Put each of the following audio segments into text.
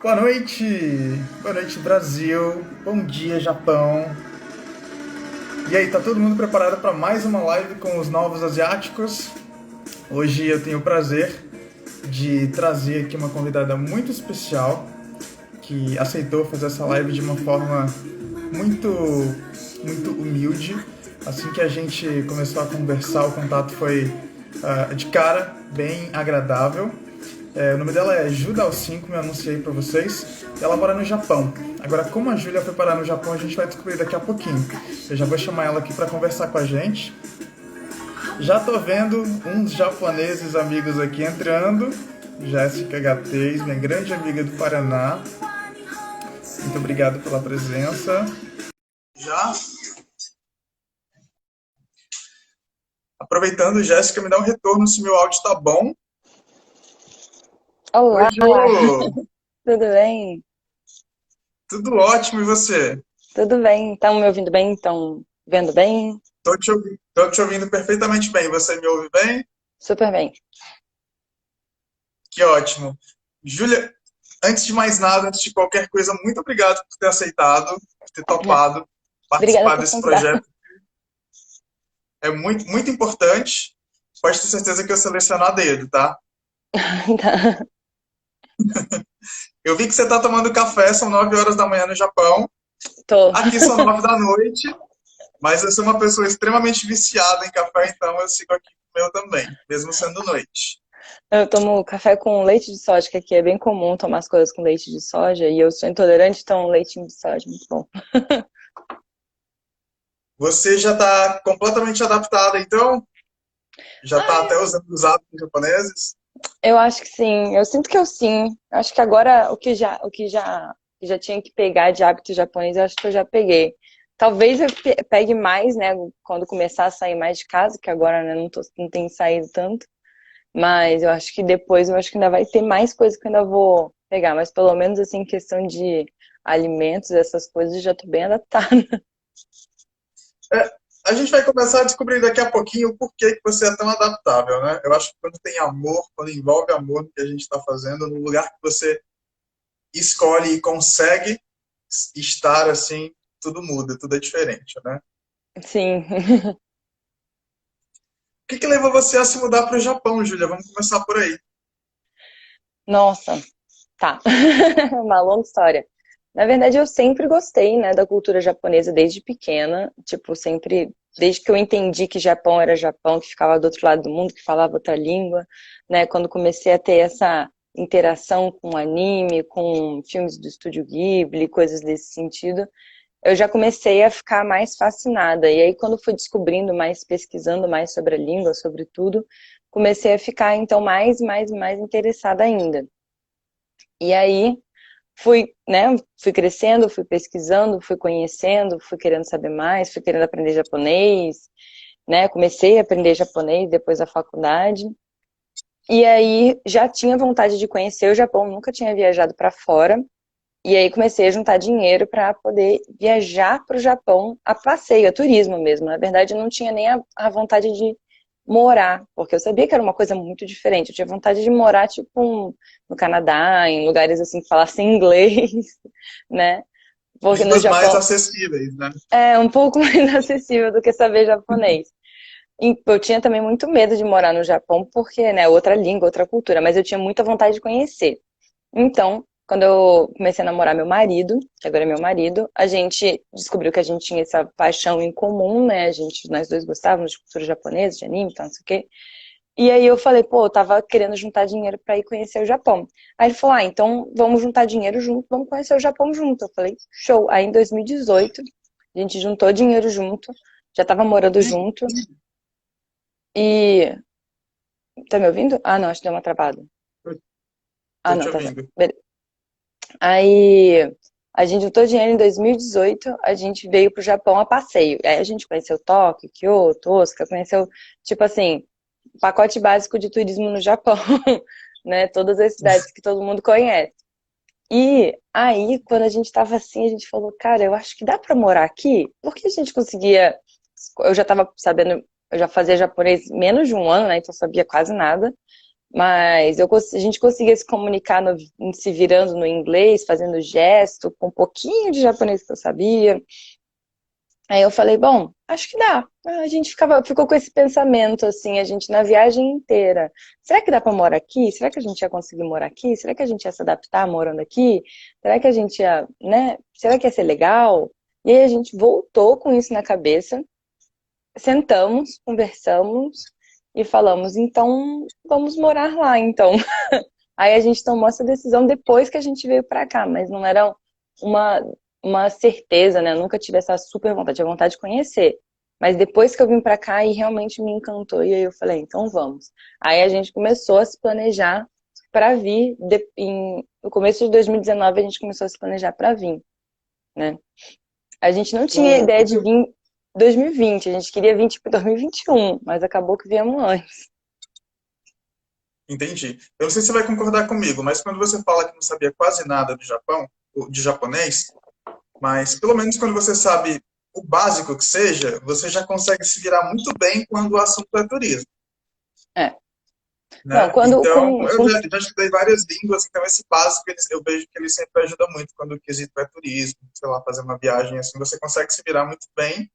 Boa noite Brasil, bom dia Japão. E aí, tá todo mundo preparado para mais uma live com os novos asiáticos? Hoje eu tenho o prazer de trazer aqui uma convidada muito especial que aceitou fazer essa live de uma forma muito, muito humilde. Assim que a gente começou a conversar, o contato foi de cara, bem agradável. O nome dela é Ju Dalcin, como eu anunciei para vocês. Ela mora no Japão. Agora, como a Júlia foi parar no Japão, a gente vai descobrir daqui a pouquinho. Eu já vou chamar ela aqui para conversar com a gente. Já tô vendo uns japoneses amigos aqui entrando. Jéssica Gatez, minha grande amiga do Paraná. Muito obrigado pela presença. Já aproveitando, Jéssica, me dá um retorno se meu áudio tá bom. Oi, Olá, Ju! tudo bem? Tudo ótimo, e você? Tudo bem? Estão me ouvindo bem? Estão vendo bem? Tô te ouvindo perfeitamente bem. Você me ouve bem? Super bem. Que ótimo. Júlia, antes de mais nada, antes de qualquer coisa, muito obrigado por ter aceitado, por ter topado Obrigada participar por desse convidar. projeto. É muito, muito importante. Pode ter certeza que eu seleciono a dedo, tá? Tá. Eu vi que você está tomando café, são 9 horas da manhã no Japão. Tô. Aqui são 9 da noite, mas eu sou uma pessoa extremamente viciada em café, então eu sigo aqui com o meu também, mesmo sendo noite. Eu tomo café com leite de soja, que aqui é bem comum tomar as coisas com leite de soja, e eu sou intolerante, então leitinho de soja, muito bom. Você já está completamente adaptada, então? Já está Ah, até usando os hábitos japoneses? eu acho que sim. Eu sinto que eu sim. Acho que agora que já tinha que pegar de hábito japonês, eu acho que eu já peguei. Talvez eu pegue mais, né, quando começar a sair mais de casa, que agora, né, não tenho saído tanto. Mas eu acho que depois, eu acho que ainda vai ter mais coisas que eu ainda vou pegar. Mas pelo menos, assim, em questão de alimentos, essas coisas, eu já tô bem adaptada. É, a gente vai começar a descobrir daqui a pouquinho o porquê que você é tão adaptável, né? Eu acho que quando tem amor, quando envolve amor no que a gente está fazendo, no lugar que você escolhe e consegue estar assim, tudo muda, tudo é diferente, né? Sim. O que levou você a se mudar para o Japão, Júlia? Vamos começar por aí. Nossa, tá. Uma longa história. Na verdade, eu sempre gostei, né, da cultura japonesa desde pequena. Tipo, sempre, desde que eu entendi que Japão era Japão, que ficava do outro lado do mundo, que falava outra língua, né? Quando comecei a ter essa interação com anime, com filmes do Estúdio Ghibli, coisas desse sentido, eu já comecei a ficar mais fascinada. E aí, quando fui descobrindo mais, pesquisando mais sobre a língua, sobre tudo, comecei a ficar, então, mais interessada ainda. E aí, fui, né, fui crescendo, fui pesquisando, fui conhecendo, fui querendo saber mais, fui querendo aprender japonês, né, comecei a aprender japonês depois da faculdade. E aí, já tinha vontade de conhecer o Japão, nunca tinha viajado para fora. E aí comecei a juntar dinheiro para poder viajar para o Japão a passeio, a turismo mesmo. Na verdade, eu não tinha nem a vontade de morar, porque eu sabia que era uma coisa muito diferente. Eu tinha vontade de morar, tipo, no Canadá, em lugares assim que falassem inglês, né? Porque no Línguas mais Japão acessíveis, né? é um pouco mais acessível do que saber japonês. E eu tinha também muito medo de morar no Japão, porque, né, outra língua, outra cultura, mas eu tinha muita vontade de conhecer. Então, quando eu comecei a namorar meu marido, que agora é meu marido, a gente descobriu que a gente tinha essa paixão em comum, né? Nós dois gostávamos de cultura japonesa, de anime, então não sei o quê. E aí eu falei, pô, eu tava querendo juntar dinheiro pra ir conhecer o Japão. Aí ele falou, ah, então vamos juntar dinheiro junto, vamos conhecer o Japão junto. Eu falei, show. Aí em 2018, a gente juntou dinheiro junto, já tava morando junto. E. Tá me ouvindo? Ah, não, acho que deu uma travada. Ah, Estou não, te tá certo. ouvindo. Aí a gente juntou dinheiro em 2018, a gente veio pro Japão a passeio. Aí a gente conheceu Tóquio, Kyoto, Osaka, conheceu, tipo assim, pacote básico de turismo no Japão, né? Todas as cidades que todo mundo conhece. E aí, quando a gente tava assim, a gente falou, cara, eu acho que dá pra morar aqui? Porque a gente conseguia. Eu já tava sabendo, eu já fazia japonês menos de um ano, né? Então eu sabia quase nada. Mas a gente conseguia se comunicar se virando no inglês, fazendo gesto, com um pouquinho de japonês que eu sabia. Aí eu falei, bom, acho que dá. A gente ficou com esse pensamento, assim, a gente na viagem inteira. Será que dá para morar aqui? Será que a gente ia conseguir morar aqui? Será que a gente ia se adaptar morando aqui? Será que a gente ia, né? Será que ia ser legal? E aí a gente voltou com isso na cabeça, sentamos, conversamos e falamos, então vamos morar lá, então. Aí a gente tomou essa decisão depois que a gente veio para cá, mas não era uma, uma certeza, né? Eu nunca tive essa super vontade, tinha vontade de conhecer. Mas depois que eu vim para cá e realmente me encantou, e aí eu falei, então vamos. Aí a gente começou a se planejar para vir, no começo de 2019 a gente começou a se planejar para vir, né? A gente não tinha O, ideia o de que- vir em 2020, a gente queria vir tipo 2021, mas acabou que viemos antes. Entendi. Eu não sei se você vai concordar comigo, mas quando você fala que não sabia quase nada do Japão, ou de japonês, mas pelo menos quando você sabe o básico que seja, você já consegue se virar muito bem quando o assunto é turismo, É. Não, né? Então, eu com já estudei várias línguas, então esse básico eu vejo que ele sempre ajuda muito quando o quesito é turismo, sei lá, fazer uma viagem assim, você consegue se virar muito bem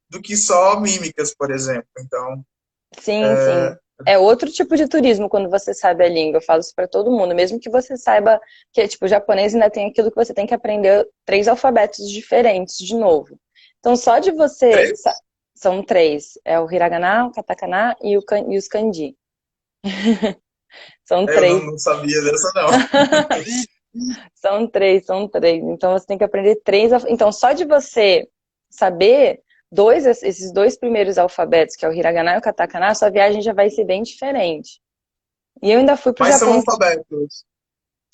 do que só mímicas, por exemplo. Então, sim, sim. É outro tipo de turismo quando você sabe a língua. Eu falo isso pra todo mundo. Mesmo que você saiba que, tipo, o japonês ainda tem aquilo que você tem que aprender três alfabetos diferentes de novo. Então, só de você... três? São três. É o hiragana, o katakana e os kanji. São Eu três. não sabia dessa, não. São três, são três. Então, você tem que aprender três... Então, só de você saber esses dois primeiros alfabetos, que é o hiragana e o katakana, a sua viagem já vai ser bem diferente. E eu ainda fui pro Mas são Japão. alfabetos.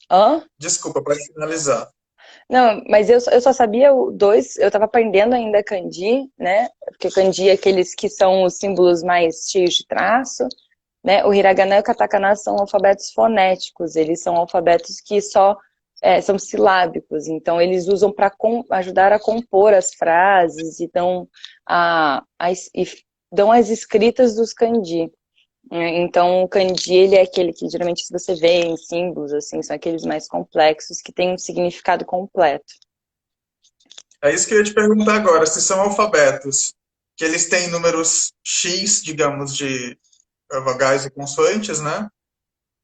Hã? Desculpa, para finalizar. Não, mas eu só sabia o dois, eu tava aprendendo ainda kanji, né? Porque kanji é aqueles que são os símbolos mais cheios de traço, né? O hiragana e o katakana são alfabetos fonéticos, eles são alfabetos que só são silábicos, então eles usam para ajudar a compor as frases e e dão as escritas dos kanji. Então, o kanji, ele é aquele que geralmente você vê em símbolos, assim, são aqueles mais complexos que têm um significado completo. É isso que eu ia te perguntar agora, se são alfabetos que eles têm números X, digamos, de vogais e consoantes, né?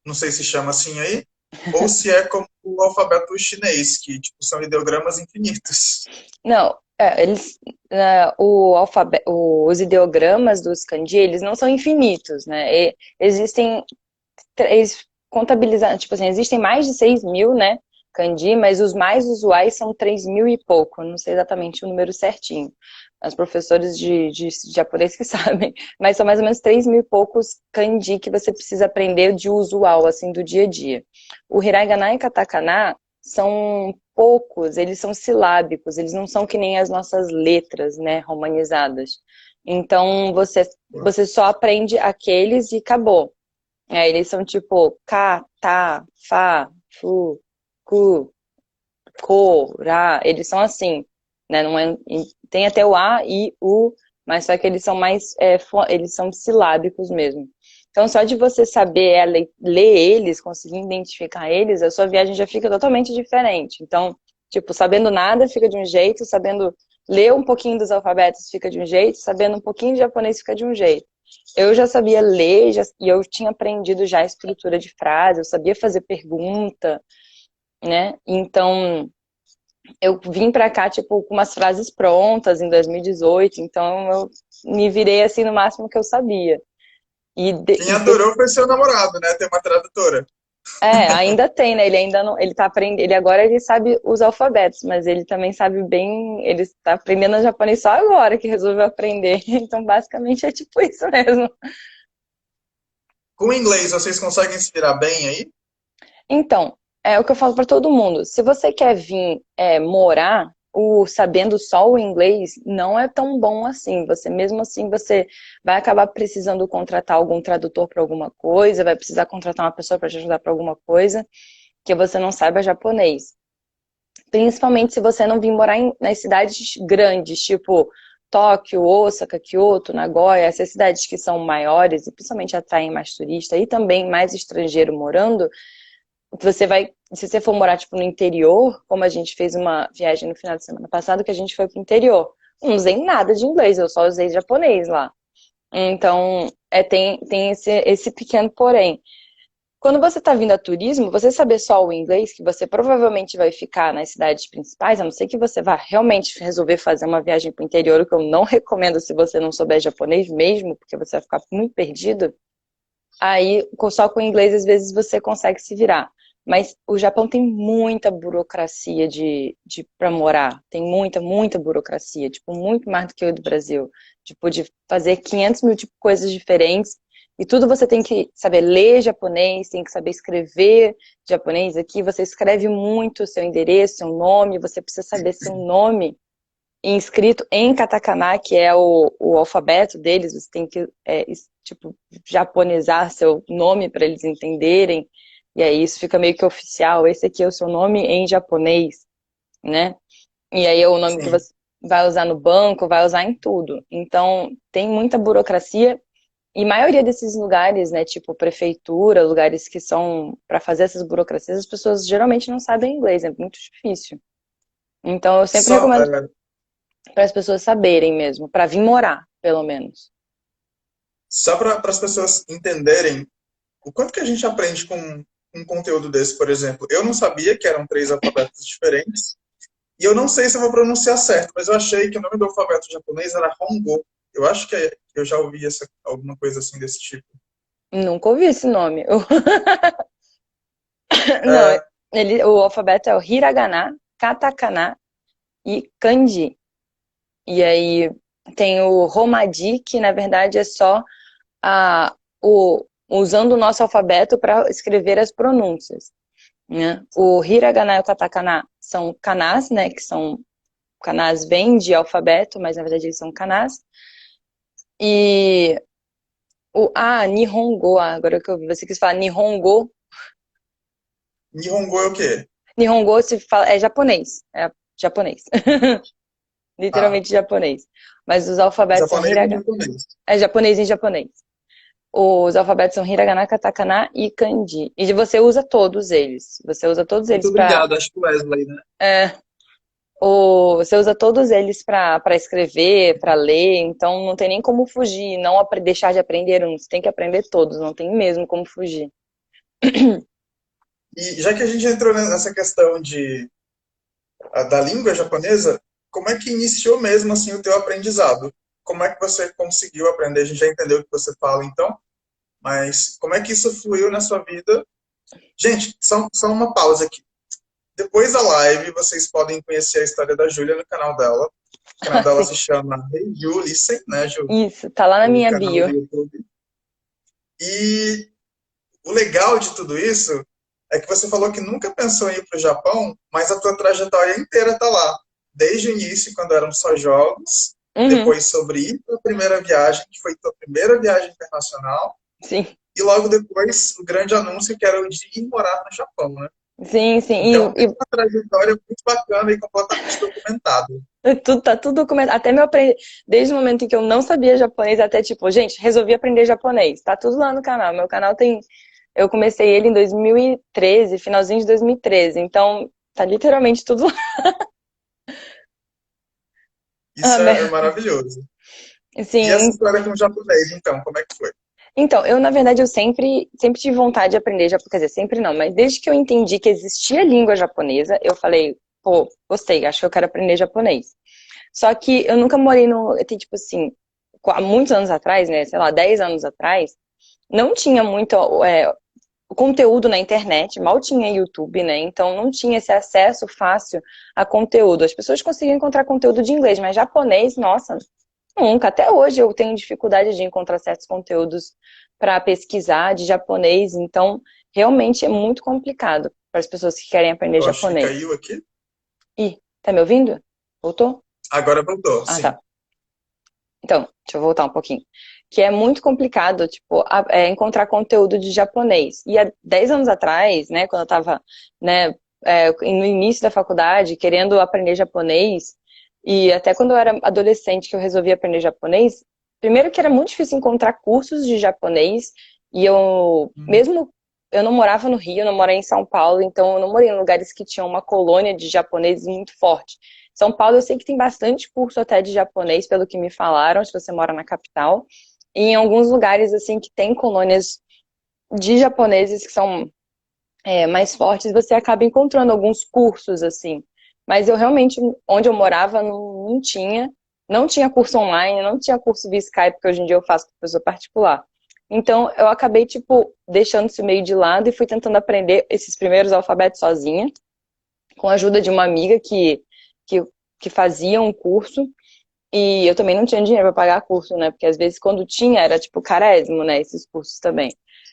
Não sei se chama assim aí. Ou se é como o alfabeto chinês, que tipo, são ideogramas infinitos. Não, os ideogramas dos kanji, eles não são infinitos, né? Existem, eles contabilizados, tipo assim, existem mais de 6.000, né, kanji, mas os mais usuais são 3.000 e pouco, não sei exatamente o número certinho. Os professores de japonês que sabem, mas são mais ou menos 3.000 e poucos kanji que você precisa aprender de usual, assim, do dia a dia. O hiragana e katakana são poucos, eles são silábicos, eles não são que nem as nossas letras, né, romanizadas. Então, você só aprende aqueles e acabou. Eles são tipo ka, ta, fa, fu, ku, ko, ra. Eles são assim, né? Não é, tem até o a e o, mas só que eles são mais, eles são silábicos mesmo. Então, só de você saber ler eles, conseguir identificar eles, a sua viagem já fica totalmente diferente. Então, tipo, sabendo nada fica de um jeito, sabendo ler um pouquinho dos alfabetos fica de um jeito, sabendo um pouquinho de japonês fica de um jeito. Eu já sabia ler e eu tinha aprendido já a estrutura de frase, eu sabia fazer pergunta, né? Então, eu vim pra cá, tipo, com umas frases prontas em 2018, então eu me virei assim no máximo que eu sabia. Quem adorou foi seu namorado, né? Ter uma tradutora. Ainda tem, né? Ele ainda não, ele tá aprendendo, ele agora ele sabe os alfabetos, mas ele também sabe bem, ele está aprendendo japonês só agora que resolveu aprender. Então, basicamente é tipo isso mesmo. Com o inglês, vocês conseguem se virar bem aí? Então, é o que eu falo para todo mundo. Se você quer vir morar, sabendo só o inglês não é tão bom assim. Você mesmo assim você vai acabar precisando contratar algum tradutor para alguma coisa, vai precisar contratar uma pessoa para te ajudar para alguma coisa que você não saiba japonês. Principalmente se você não vir morar nas cidades grandes, tipo Tóquio, Osaka, Kyoto, Nagoya, essas cidades que são maiores e principalmente atraem mais turista e também mais estrangeiro morando, você vai, se você for morar tipo no interior, como a gente fez uma viagem no final de semana passado que a gente foi pro interior, não usei nada de inglês, eu só usei japonês lá. Então, tem esse pequeno porém. Quando você está vindo a turismo, você saber só o inglês, que você provavelmente vai ficar nas cidades principais, a não ser que você vá realmente resolver fazer uma viagem para o interior, o que eu não recomendo se você não souber japonês mesmo, porque você vai ficar muito perdido. Aí, só com o inglês, às vezes você consegue se virar. Mas o Japão tem muita burocracia para morar. Tem muita, muita burocracia. Tipo, muito mais do que o do Brasil. Tipo, de fazer 500 mil tipo, coisas diferentes. E tudo você tem que saber ler japonês, tem que saber escrever japonês. Aqui você escreve muito o seu endereço, seu nome. Você precisa saber seu nome inscrito em katakana, que é o alfabeto deles. Você tem que, tipo, japonesar seu nome para eles entenderem. E aí isso fica meio que oficial. Esse aqui é o seu nome em japonês, né? E aí é o nome que Sim. você vai usar no banco, vai usar em tudo. Então, tem muita burocracia. E a maioria desses lugares, né, tipo prefeitura, lugares que são para fazer essas burocracias, as pessoas geralmente não sabem inglês, é muito difícil. Então, eu sempre Só, recomendo para as pessoas saberem mesmo, para vir morar, pelo menos. só para as pessoas entenderem o quanto que a gente aprende com um conteúdo desse, por exemplo. Eu não sabia que eram três alfabetos diferentes. E eu não sei se eu vou pronunciar certo, mas eu achei que o nome do alfabeto japonês era Hongo. Eu acho que eu já ouvi alguma coisa assim desse tipo. Nunca ouvi esse nome. Não, É, o alfabeto é o hiragana, katakana e kanji. E aí tem o romaji, que na verdade é só usando o nosso alfabeto para escrever as pronúncias, né? O hiragana e o katakana são kanás, né? Que são kanás vêm de alfabeto, mas na verdade eles são kanás. E Nihongo, agora que eu vi, você quis falar Nihongo. Nihongo é o quê? Nihongo se fala, é japonês. É japonês. Ah, Literalmente japonês. Mas os alfabetos são japonês e hiragana. japonês. É japonês em japonês. Os alfabetos são hiragana, katakana e kanji. E você usa todos eles. Você usa todos Muito eles para obrigado, acho que Wesley, né? você usa todos eles para escrever, para ler, então não tem nem como fugir, não deixar de aprender um. Você tem que aprender todos, não tem mesmo como fugir. E já que a gente entrou nessa questão da língua japonesa, como é que iniciou mesmo assim o teu aprendizado? Como é que você conseguiu aprender? A gente já entendeu o que você fala, então, mas como é que isso fluiu na sua vida? Gente, só uma pausa aqui. Depois da live, vocês podem conhecer a história da Júlia no canal dela. O canal dela Sim. se chama Hey You Listen, né, Ju? Isso, tá lá na O minha canal do bio. YouTube. E o legal de tudo isso é que você falou que nunca pensou em ir para o Japão, mas a tua trajetória inteira está lá. Desde o início, quando eram só jogos, Uhum, depois sobre ir para a primeira viagem, que foi tua primeira viagem internacional, sim, e logo depois o grande anúncio que era o de ir morar no Japão, né? sim, sim. Então tem uma trajetória muito bacana e completamente documentada. Tá tudo documentado. Até meu aprender, desde o momento em que eu não sabia japonês, até tipo, gente, resolvi aprender japonês. Tá tudo lá no canal. Meu canal tem. Eu comecei ele em 2013, finalzinho de 2013. Então, tá literalmente tudo lá. Isso é maravilhoso. E essa Sim. história com o japonês, então, como é que foi? Então, eu, na verdade, eu sempre tive vontade de aprender japonês. Quer dizer, sempre não, mas desde que eu entendi que existia língua japonesa, eu falei, pô, gostei, acho que eu quero aprender japonês. Só que eu nunca morei no. Tem, tipo assim, há muitos anos atrás, né? Sei lá, 10 anos atrás, não tinha muito conteúdo na internet, mal tinha YouTube, né? Então não tinha esse acesso fácil a conteúdo. As pessoas conseguiam encontrar conteúdo de inglês, mas japonês, nossa, nunca. Até hoje eu tenho dificuldade de encontrar certos conteúdos para pesquisar de japonês, então realmente é muito complicado para as pessoas que querem aprender Eu acho que japonês. caiu aqui. Ih, tá me ouvindo? Voltou? Agora voltou, Ah, sim. tá. Então, deixa eu voltar um pouquinho. Que é muito complicado, tipo, encontrar conteúdo de japonês. E há 10 anos atrás, né, quando eu tava, né, no início da faculdade, querendo aprender japonês, E até quando eu era adolescente que eu resolvi aprender japonês, primeiro que era muito difícil encontrar cursos de japonês, e Hum. mesmo, eu não morava no Rio, eu não morei em São Paulo, então eu não morei em lugares que tinham uma colônia de japoneses muito forte. São Paulo eu sei que tem bastante curso até de japonês, pelo que me falaram, se você mora na capital, e em alguns lugares, assim, que tem colônias de japoneses que são mais fortes, você acaba encontrando alguns cursos, assim. Mas eu realmente, onde eu morava, não tinha. Não tinha curso online, não tinha curso via Skype, que hoje em dia eu faço com professor particular. Então, eu acabei, tipo, deixando isso meio de lado e fui tentando aprender esses primeiros alfabetos sozinha, com a ajuda de uma amiga que, que fazia um curso. E eu também não tinha dinheiro para pagar curso, né? Porque às vezes quando tinha era, tipo, carésimo, né? Esses cursos também.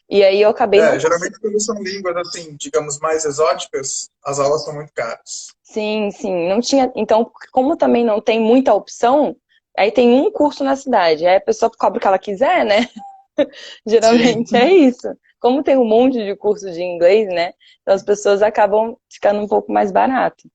E aí eu acabei não conseguindo. Geralmente quando são línguas, assim, digamos, mais exóticas, as aulas são muito caras. Sim, sim, não tinha. Então, como também não tem muita opção, aí tem um curso na cidade. Aí a pessoa cobra o que ela quiser, né? Sim. Geralmente é isso. Como tem um monte de curso de inglês, né? Então as pessoas acabam ficando um pouco mais barato.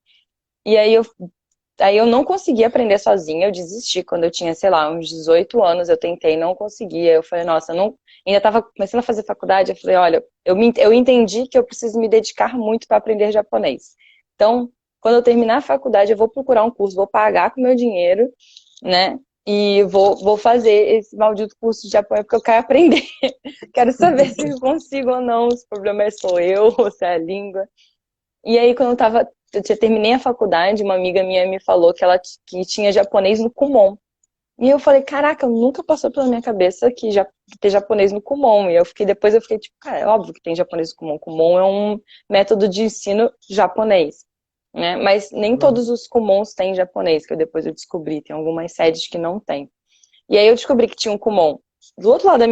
E aí eu não consegui aprender sozinha, eu desisti quando eu tinha, sei lá, uns 18 anos, eu tentei, não conseguia. Eu falei, nossa, não, ainda estava começando a fazer faculdade, eu falei, olha, eu entendi que eu preciso me dedicar muito para aprender japonês. Então, quando eu terminar a faculdade, eu vou procurar um curso, vou pagar com meu dinheiro, né? E vou fazer esse maldito curso de japonês porque eu quero aprender. Quero saber se eu consigo ou não, se o problema é sou eu ou se é a língua. E aí, eu terminei a faculdade, uma amiga minha me falou que tinha japonês no Kumon. E eu falei, caraca, nunca passou pela minha cabeça que já ter japonês no Kumon. E depois eu fiquei tipo, cara, é óbvio que tem japonês no Kumon. Kumon é um método de ensino japonês, né? Mas nem todos os Kumons têm japonês, que depois eu descobri. Tem algumas sedes que não tem. E aí eu descobri que tinha um Kumon do outro lado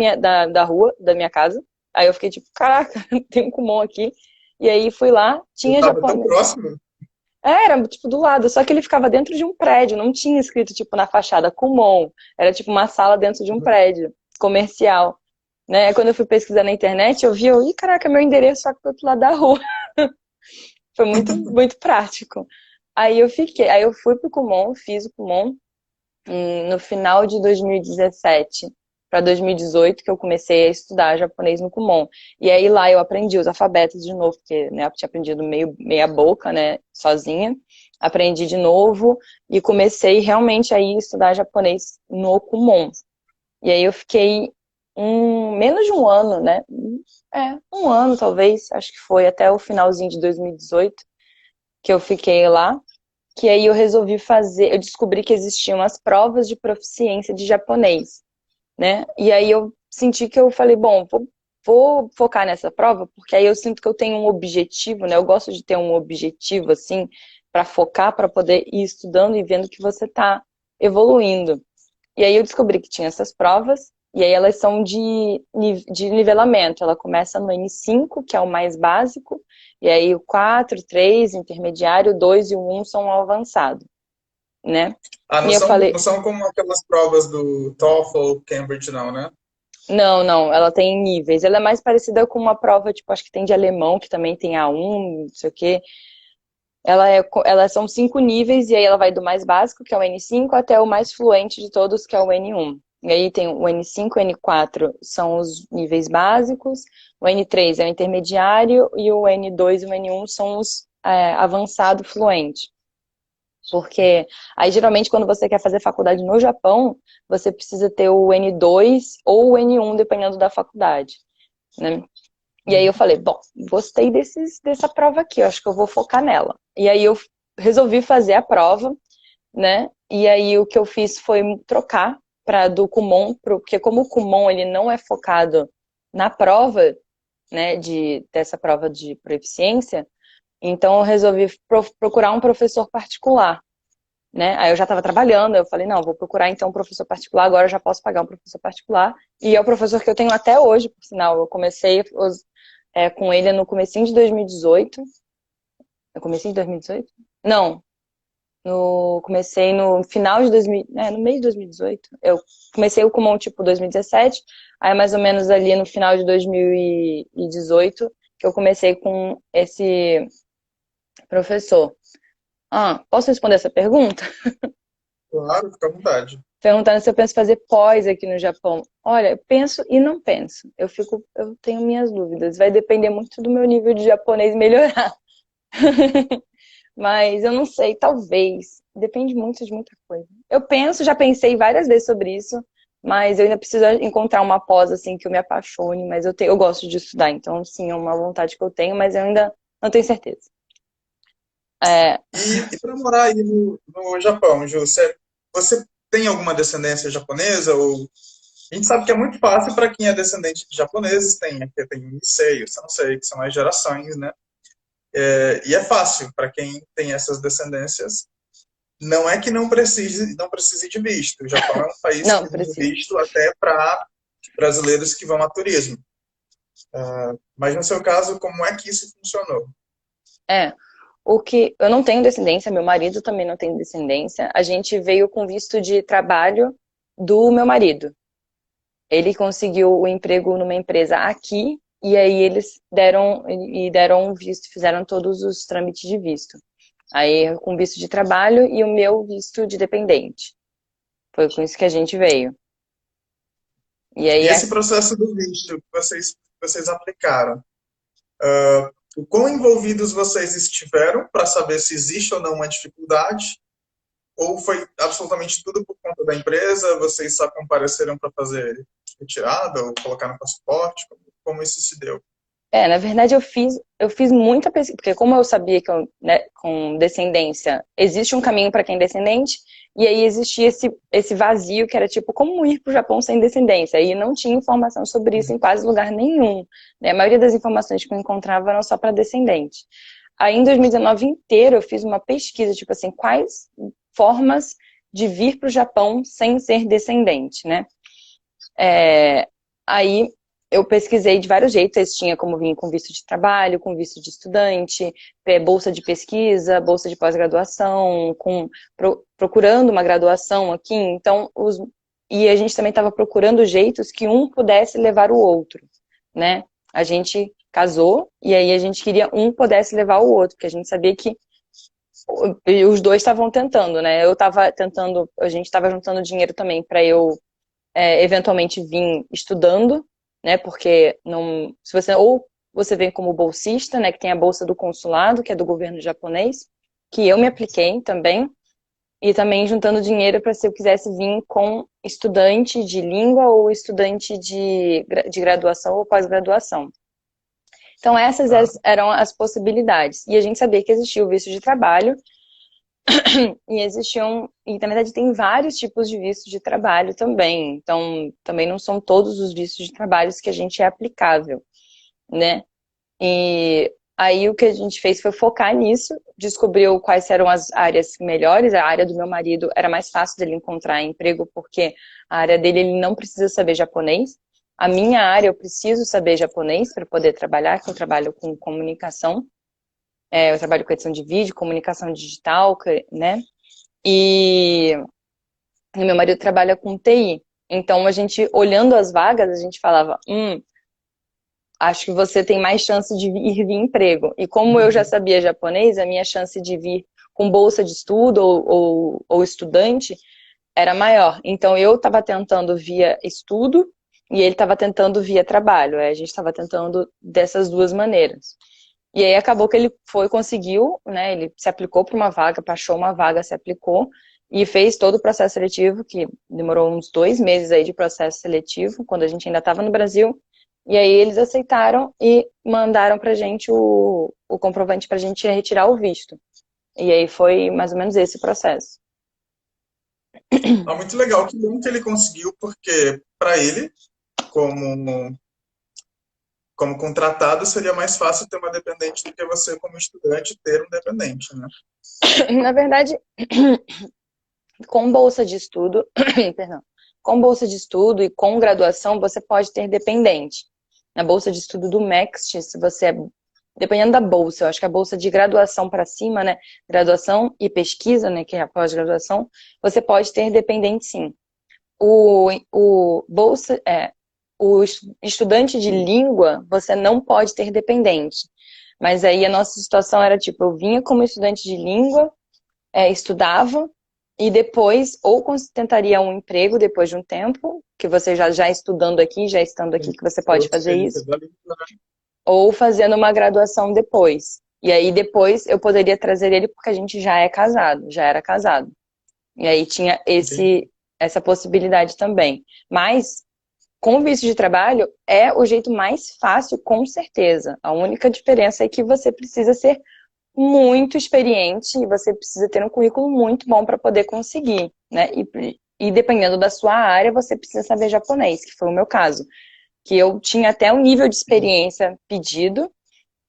da rua, da minha casa. Aí eu fiquei tipo, caraca, tem um Kumon aqui. E aí fui lá, Eu tinha estava tão japonês. próximo. Era, tipo, do lado, só que ele ficava dentro de um prédio, não tinha escrito, tipo, na fachada Kumon. Era, tipo, uma sala dentro de um prédio comercial, né? Quando eu fui pesquisar na internet, eu vi, ih, caraca, meu endereço só que do outro lado da rua. Foi muito, muito prático. Aí eu fui pro Kumon, fiz o Kumon, no final de 2017 para 2018, que eu comecei a estudar japonês no Kumon. E aí lá eu aprendi os alfabetos de novo, porque né, eu tinha aprendido meia boca, né, sozinha. Aprendi de novo e comecei realmente a estudar japonês no Kumon. E aí eu fiquei menos de um ano, né? Um ano talvez, acho que foi até o finalzinho de 2018 que eu fiquei lá, que aí eu resolvi fazer, eu descobri que existiam as provas de proficiência de japonês, né? E aí eu senti que eu falei, bom, vou focar nessa prova, porque aí eu sinto que eu tenho um objetivo, né? Eu gosto de ter um objetivo, assim, para focar, para poder ir estudando e vendo que você está evoluindo. E aí eu descobri que tinha essas provas, e aí elas são de nivelamento. Ela começa no N5, que é o mais básico, e aí o 4, 3, intermediário, o 2 e o 1 são o avançado, né? Ah, E eu não falei, são como aquelas provas do TOEFL, Cambridge, não, né? não, não, ela tem níveis. Ela é mais parecida com uma prova, tipo, acho que tem de alemão, que também tem A1, não sei o quê. Elas são 5 níveis, e aí ela vai do mais básico, que é o N5, até o mais fluente de todos, que é o N1. E aí tem o N5 e o N4 são os níveis básicos, o N3 é o intermediário, e o N2 e o N1 são os avançado fluente. Porque aí geralmente quando você quer fazer faculdade no Japão, você precisa ter o N2 ou o N1, dependendo da faculdade, né? E aí eu falei, bom, gostei dessa prova aqui, eu acho que eu vou focar nela. E aí eu resolvi fazer a prova, né? E aí o que eu fiz foi trocar para do Kumon, porque como o Kumon ele não é focado na prova, né, dessa prova de proficiência, então eu resolvi procurar um professor particular, né? Aí eu já estava trabalhando, eu falei, não, vou procurar então um professor particular, agora eu já posso pagar um professor particular. E é o professor que eu tenho até hoje, por sinal. Eu comecei com ele no comecinho de 2018. Eu comecei em 2018? Não, comecei no final de 2000, no meio de 2018. Eu comecei o Kumon tipo 2017, aí mais ou menos ali no final de 2018 que eu comecei com esse professor. Ah, posso responder essa pergunta? Claro, fica à vontade. Perguntando se eu penso fazer pós aqui no Japão. Olha, eu penso e não penso. Eu tenho minhas dúvidas. Vai depender muito do meu nível de japonês melhorar. Mas eu não sei, talvez. Depende muito de muita coisa. Eu penso, já pensei várias vezes sobre isso, mas eu ainda preciso encontrar uma pós assim que eu me apaixone, mas eu gosto de estudar, então sim, é uma vontade que eu tenho, mas eu ainda não tenho certeza. É, E para morar aí no Japão, Ju, você tem alguma descendência japonesa? Ou a gente sabe que é muito fácil para quem é descendente de japoneses, tem o Issei, o Sansei, que são as gerações, né? E é fácil para quem tem essas descendências. Não é que não precise de visto. O Japão é um país que não, exige preciso. visto até para brasileiros que vão a turismo. Mas no seu caso, como é que isso funcionou? É, o que eu não tenho descendência, meu marido também não tem descendência. A gente veio com visto de trabalho do meu marido. Ele conseguiu o emprego numa empresa aqui e aí eles deram visto, fizeram todos os trâmites de visto. Aí com visto de trabalho e o meu visto de dependente. Foi com isso que a gente veio. E E aí esse processo do visto que vocês aplicaram, o quão envolvidos vocês estiveram para saber se existe ou não uma dificuldade? Ou foi absolutamente tudo por conta da empresa? Vocês só compareceram para fazer retirada ou colocar no passaporte? Como isso se deu? na verdade eu fiz muita pesquisa, porque como eu sabia que né, com descendência existe um caminho para quem é descendente, e aí existia esse vazio que era tipo, como ir para o Japão sem descendência? E não tinha informação sobre isso em quase lugar nenhum. Né? A maioria das informações que eu encontrava eram só para descendente. Aí em 2019 inteiro eu fiz uma pesquisa, tipo assim, quais formas de vir para o Japão sem ser descendente, né? É, aí eu pesquisei de vários jeitos, eles tinham como vir com visto de trabalho, com visto de estudante, bolsa de pesquisa, bolsa de pós-graduação, procurando uma graduação aqui, então e a gente também estava procurando jeitos que um pudesse levar o outro, né? A gente casou e aí a gente queria um pudesse levar o outro, porque a gente sabia que os dois estavam tentando, né? Eu estava tentando, a gente estava juntando dinheiro também para eu eventualmente vir estudando, né? Porque não, se você ou você vem como bolsista, né? Que tem a bolsa do consulado, que é do governo japonês, que eu me apliquei também, e também juntando dinheiro para se eu quisesse vir com estudante de língua ou estudante de graduação ou pós-graduação. Então essas Tá? eram as possibilidades. E a gente sabia que existia o visto de trabalho, e na verdade tem vários tipos de visto de trabalho também. Então, também não são todos os vistos de trabalho que a gente é aplicável, né? E aí o que a gente fez foi focar nisso, descobriu quais eram as áreas melhores. A área do meu marido era mais fácil dele encontrar emprego, porque a área dele ele não precisa saber japonês. A minha área eu preciso saber japonês para poder trabalhar, que eu trabalho com comunicação. Eu trabalho com edição de vídeo, comunicação digital, né? E meu marido trabalha com TI. Então, a gente, olhando as vagas, a gente falava, acho que você tem mais chance de vir emprego. E como eu já sabia japonês, a minha chance de vir com bolsa de estudo ou estudante era maior. Então, eu estava tentando via estudo e ele estava tentando via trabalho. A gente estava tentando dessas duas maneiras. E aí acabou que ele conseguiu, né? Ele se aplicou para uma vaga, achou uma vaga, se aplicou e fez todo o processo seletivo, que demorou uns 2 meses aí de processo seletivo, quando a gente ainda estava no Brasil. E aí eles aceitaram e mandaram pra gente o comprovante pra gente retirar o visto. E aí foi mais ou menos esse o processo. Muito legal, que bom que ele conseguiu, porque para ele, como, como contratado, seria mais fácil ter uma dependente do que você, como estudante, ter um dependente, né? Na verdade, com bolsa de estudo, perdão, com bolsa de estudo e com graduação, você pode ter dependente. Na bolsa de estudo do MEXT, se você dependendo da bolsa, eu acho que a bolsa de graduação para cima, né, graduação e pesquisa, né, que é a pós-graduação, você pode ter dependente sim. O estudante de língua, você não pode ter dependente. Mas aí a nossa situação era tipo, eu vinha como estudante de língua, estudava, E depois, ou tentaria um emprego depois de um tempo, que você já estudando aqui, já estando aqui, que você pode fazer isso, ou fazendo uma graduação depois. E aí depois eu poderia trazer ele porque a gente já é casado, já era casado. E aí tinha Entendi. essa possibilidade também. Mas com o visto de trabalho é o jeito mais fácil, com certeza. A única diferença é que você precisa ser muito experiente e você precisa ter um currículo muito bom para poder conseguir, né? E dependendo da sua área, você precisa saber japonês, que foi o meu caso. Que eu tinha até um nível de experiência pedido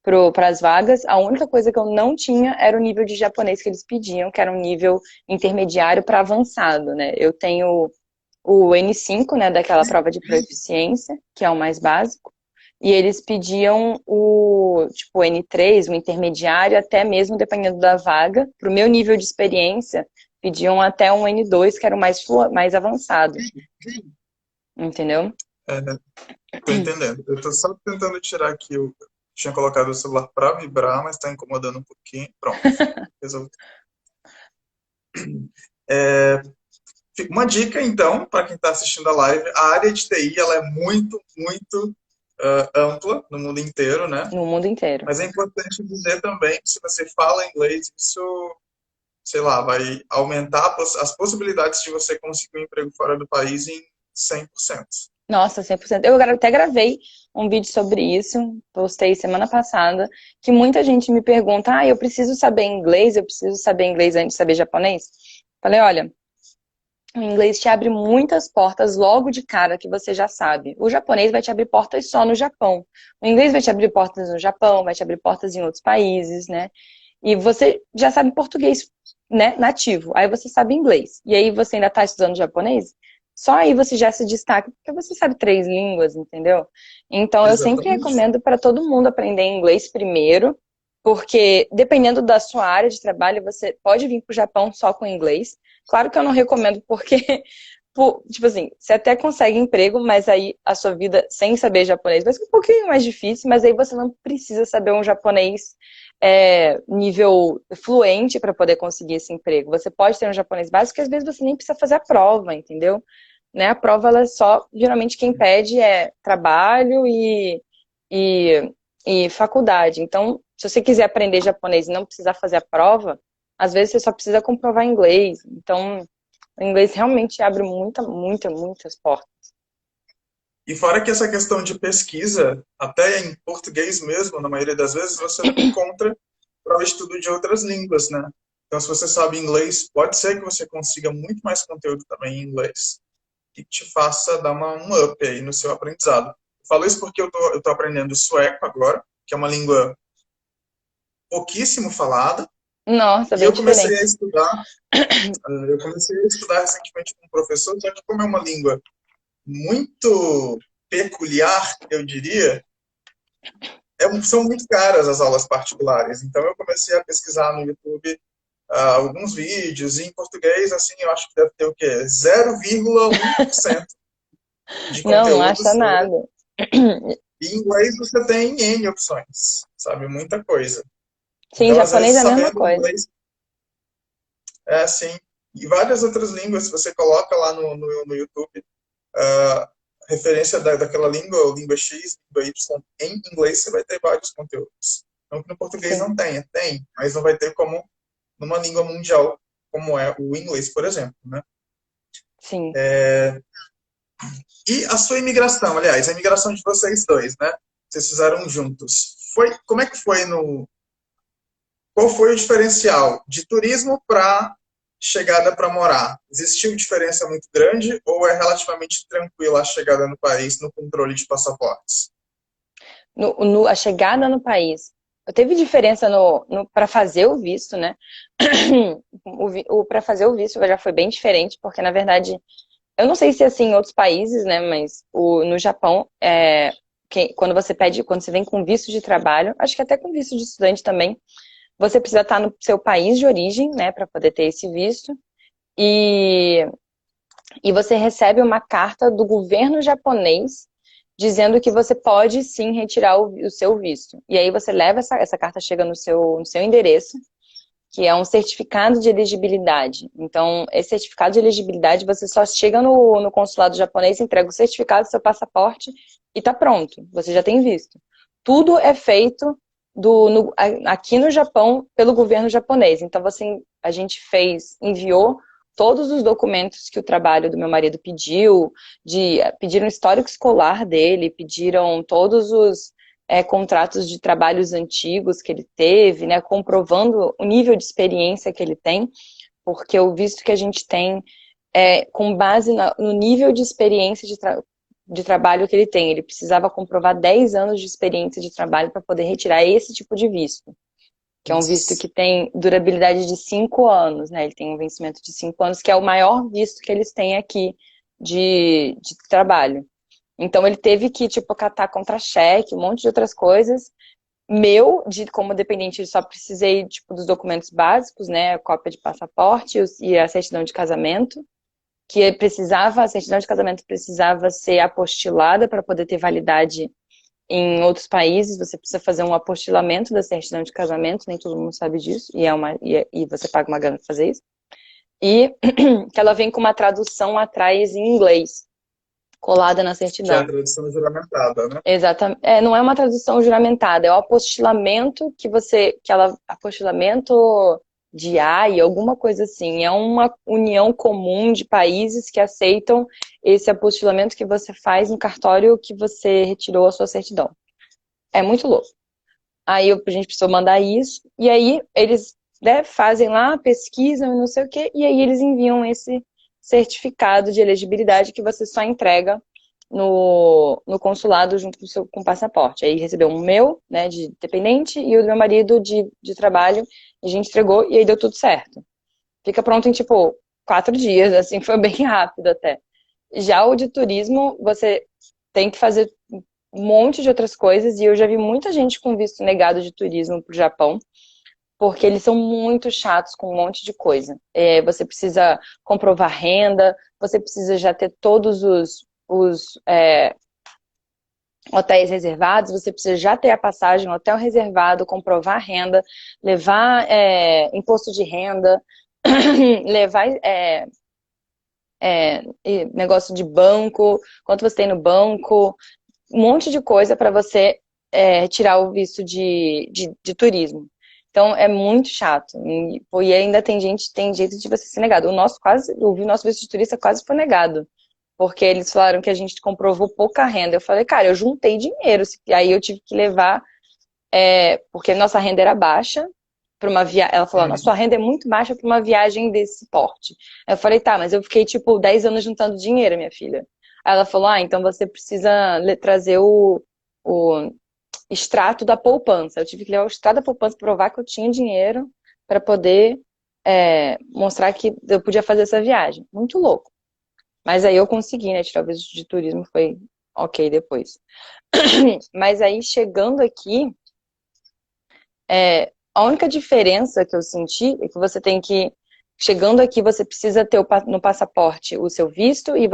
para as vagas, a única coisa que eu não tinha era o nível de japonês que eles pediam, que era um nível intermediário para avançado, né? Eu tenho o N5, né, daquela prova de proficiência, que é o mais básico, e eles pediam o tipo N3, o intermediário, até mesmo dependendo da vaga, para o meu nível de experiência, pediam até um N2, que era o mais avançado, entendeu? É, tô entendendo. Eu tô só tentando tirar aqui o. Tinha colocado o celular para vibrar, mas está incomodando um pouquinho. Pronto, resolvi. Uma dica, então, para quem está assistindo a live, a área de TI ela é muito, muito ampla no mundo inteiro, né? No mundo inteiro. Mas é importante dizer também que se você fala inglês, isso, sei lá, vai aumentar as possibilidades de você conseguir um emprego fora do país em 100%. Nossa, 100%. Eu até gravei um vídeo sobre isso, postei semana passada, que muita gente me pergunta, eu preciso saber inglês, eu preciso saber inglês antes de saber japonês? Falei, olha, o inglês te abre muitas portas logo de cara que você já sabe. O japonês vai te abrir portas só no Japão. O inglês vai te abrir portas no Japão, vai te abrir portas em outros países, né? E você já sabe português, né, nativo. Aí você sabe inglês. E aí você ainda está estudando japonês? Só aí você já se destaca porque você sabe 3 línguas, entendeu? Então eu sempre Exatamente. recomendo para todo mundo aprender inglês primeiro, porque dependendo da sua área de trabalho, você pode vir para o Japão só com inglês. Claro que eu não recomendo porque, tipo assim, você até consegue emprego, mas aí a sua vida sem saber japonês vai ser um pouquinho mais difícil, mas aí você não precisa saber um japonês nível fluente para poder conseguir esse emprego. Você pode ter um japonês básico, que às vezes você nem precisa fazer a prova, entendeu? Né? A prova, ela é só, geralmente quem pede é trabalho e, e faculdade. Então, se você quiser aprender japonês e não precisar fazer a prova, às vezes você só precisa comprovar inglês. Então, o inglês realmente abre muitas portas. E fora que essa questão de pesquisa, até em português mesmo, na maioria das vezes, você não encontra para o estudo de outras línguas, né? Então, se você sabe inglês, pode ser que você consiga muito mais conteúdo também em inglês, que te faça dar um up aí no seu aprendizado. Eu falo isso porque eu tô aprendendo sueco agora, que é uma língua pouquíssimo falada, Nossa, e bem diferente. eu comecei a estudar recentemente com um professor, só que como é uma língua muito peculiar, eu diria, são muito caras as aulas particulares. Então eu comecei a pesquisar no YouTube alguns vídeos, e em português, assim, eu acho que deve ter o quê? 0,1% de Não acha conteúdos. nada. E em inglês você tem N opções, sabe? Muita coisa. Sim, Então, às japonês vezes, é a mesma sabendo coisa. inglês, é assim. E várias outras línguas, se você coloca lá no YouTube, referência daquela língua, ou língua X, língua Y, em inglês, você vai ter vários conteúdos. Não que no português Sim, não tenha, tem, mas não vai ter como numa língua mundial, como é o inglês, por exemplo, né? sim. E a sua imigração, aliás, a imigração de vocês dois, né? Vocês fizeram juntos. Como é que foi qual foi o diferencial de turismo para chegada para morar? Existiu diferença muito grande ou é relativamente tranquila a chegada no país no controle de passaportes? A chegada no país. Teve diferença para fazer o visto, né? Para fazer o visto já foi bem diferente, porque na verdade, eu não sei se é assim em outros países, né? Mas no Japão, quando você vem com visto de trabalho, acho que até com visto de estudante também, você precisa estar no seu país de origem, né, para poder ter esse visto. E, e você recebe uma carta do governo japonês dizendo que você pode sim retirar o seu visto. E aí você leva essa carta, chega no seu endereço, que é um certificado de elegibilidade. Então, esse certificado de elegibilidade, você só chega no consulado japonês, entrega o certificado, seu passaporte e tá pronto. Você já tem visto. Tudo é feito aqui no Japão pelo governo japonês. Então, a gente enviou todos os documentos que o trabalho do meu marido pediu, pediram o histórico escolar dele, pediram todos os contratos de trabalhos antigos que ele teve, né, comprovando o nível de experiência que ele tem, porque o visto que a gente tem é com base no nível de experiência de trabalho que ele tem. Ele precisava comprovar 10 anos de experiência de trabalho para poder retirar esse tipo de visto, que é um visto que tem durabilidade de 5 anos, né? Ele tem um vencimento de 5 anos, que é o maior visto que eles têm aqui de trabalho. Então, ele teve que, tipo, catar contra-cheque, um monte de outras coisas. Como dependente, eu só precisei, tipo, dos documentos básicos, né? A cópia de passaporte e a certidão de casamento. A certidão de casamento precisava ser apostilada para poder ter validade em outros países. Você precisa fazer um apostilamento da certidão de casamento, nem todo mundo sabe disso, e você paga uma grana para fazer isso. E que ela vem com uma tradução atrás em inglês, colada na certidão. Que é a tradução juramentada, né? Exatamente. Não é uma tradução juramentada, é o apostilamento apostilamento de AI, alguma coisa assim. É uma união comum de países que aceitam esse apostilamento que você faz no cartório que você retirou a sua certidão. É muito louco. Aí a gente precisou mandar isso, e aí eles, né, fazem lá, pesquisam e não sei o quê, e aí eles enviam esse certificado de elegibilidade que você só entrega no consulado junto com o passaporte. Aí recebeu o meu, né, de dependente, e o do meu marido de trabalho, e a gente entregou, e aí deu tudo certo. Fica pronto em, tipo, 4 dias, assim, foi bem rápido até. Já o de turismo, você tem que fazer um monte de outras coisas, e eu já vi muita gente com visto negado de turismo pro Japão, porque eles são muito chatos com um monte de coisa. Você precisa comprovar renda, você precisa já ter todos os hotéis reservados, você precisa já ter a passagem, hotel reservado, comprovar renda, levar imposto de renda, levar negócio de banco, quanto você tem no banco, um monte de coisa para você tirar o visto de turismo. Então é muito chato. E ainda tem jeito de você ser negado. O nosso visto de turista quase foi negado. Porque eles falaram que a gente comprovou pouca renda. Eu falei, cara, eu juntei dinheiro. E aí eu tive que levar, porque nossa renda era baixa para uma viagem. Ela falou, nossa renda é muito baixa para uma viagem desse porte. Aí eu falei, tá, mas eu fiquei tipo 10 anos juntando dinheiro, minha filha. Aí ela falou, então você precisa trazer o extrato da poupança. Eu tive que levar o extrato da poupança para provar que eu tinha dinheiro para poder mostrar que eu podia fazer essa viagem. Muito louco. Mas aí eu consegui, né? Tirar o visto de turismo, foi ok depois. Mas aí, chegando aqui, a única diferença que eu senti é que você tem que... Chegando aqui, você precisa ter no passaporte o seu visto e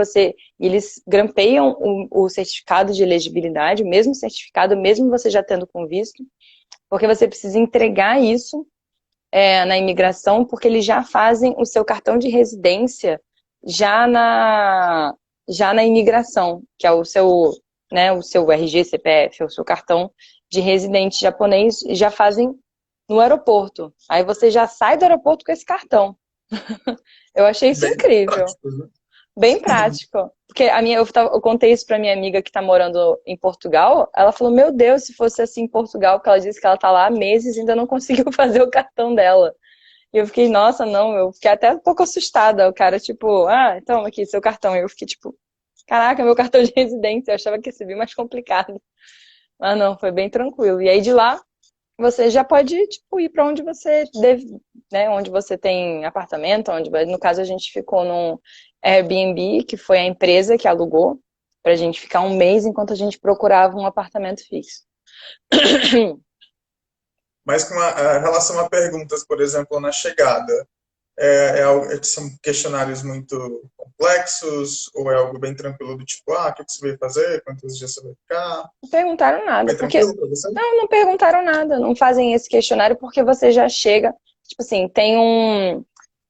eles grampeiam o certificado de elegibilidade, o mesmo certificado, mesmo você já tendo com visto, porque você precisa entregar isso na imigração, porque eles já fazem o seu cartão de residência já na imigração, que é o seu, né, o seu RG, CPF, o seu cartão de residente japonês, já fazem no aeroporto. Aí você já sai do aeroporto com esse cartão. Eu achei isso incrível. Prático, né? Bem prático. Porque eu contei isso pra minha amiga que tá morando em Portugal. Ela falou, meu Deus, se fosse assim em Portugal, porque ela disse que ela tá lá há meses e ainda não conseguiu fazer o cartão dela. E eu fiquei, nossa, não, eu fiquei até um pouco assustada. O cara, tipo, então aqui, seu cartão. E eu fiquei, tipo, caraca, meu cartão de residência. Eu achava que ia ser bem mais complicado. Mas não, foi bem tranquilo. E aí de lá, você já pode, tipo, ir pra onde você deve, né? Onde você tem apartamento, no caso a gente ficou num Airbnb, que foi a empresa que alugou, pra gente ficar um mês enquanto a gente procurava um apartamento fixo. Mas com relação a perguntas, por exemplo, na chegada, são questionários muito complexos ou é algo bem tranquilo do tipo, o que você veio fazer, quantos dias você vai ficar? Não perguntaram nada. Foi tranquilo para você? Não perguntaram nada. Não fazem esse questionário porque você já chega tipo assim, tem um...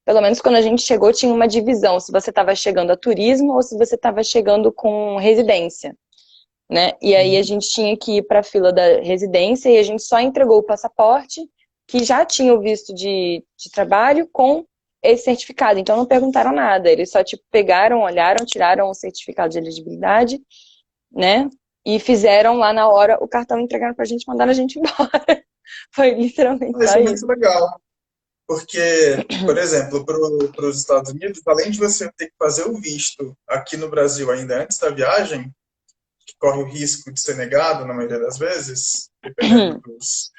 Pelo menos quando a gente chegou, tinha uma divisão, se você estava chegando a turismo ou se você estava chegando com residência, né? E aí a Uhum. gente tinha que ir para a fila da residência e a gente só entregou o passaporte, que já tinha o visto de trabalho com esse certificado. Então não perguntaram nada, eles só tipo pegaram, olharam, tiraram o certificado de elegibilidade, né? E fizeram lá na hora o cartão, entregaram pra gente, mandaram a gente embora. Foi literalmente Isso só é isso. muito legal, porque, por exemplo, para os Estados Unidos, além de você ter que fazer o visto aqui no Brasil ainda antes da viagem, que corre o risco de ser negado na maioria das vezes, dependendo dos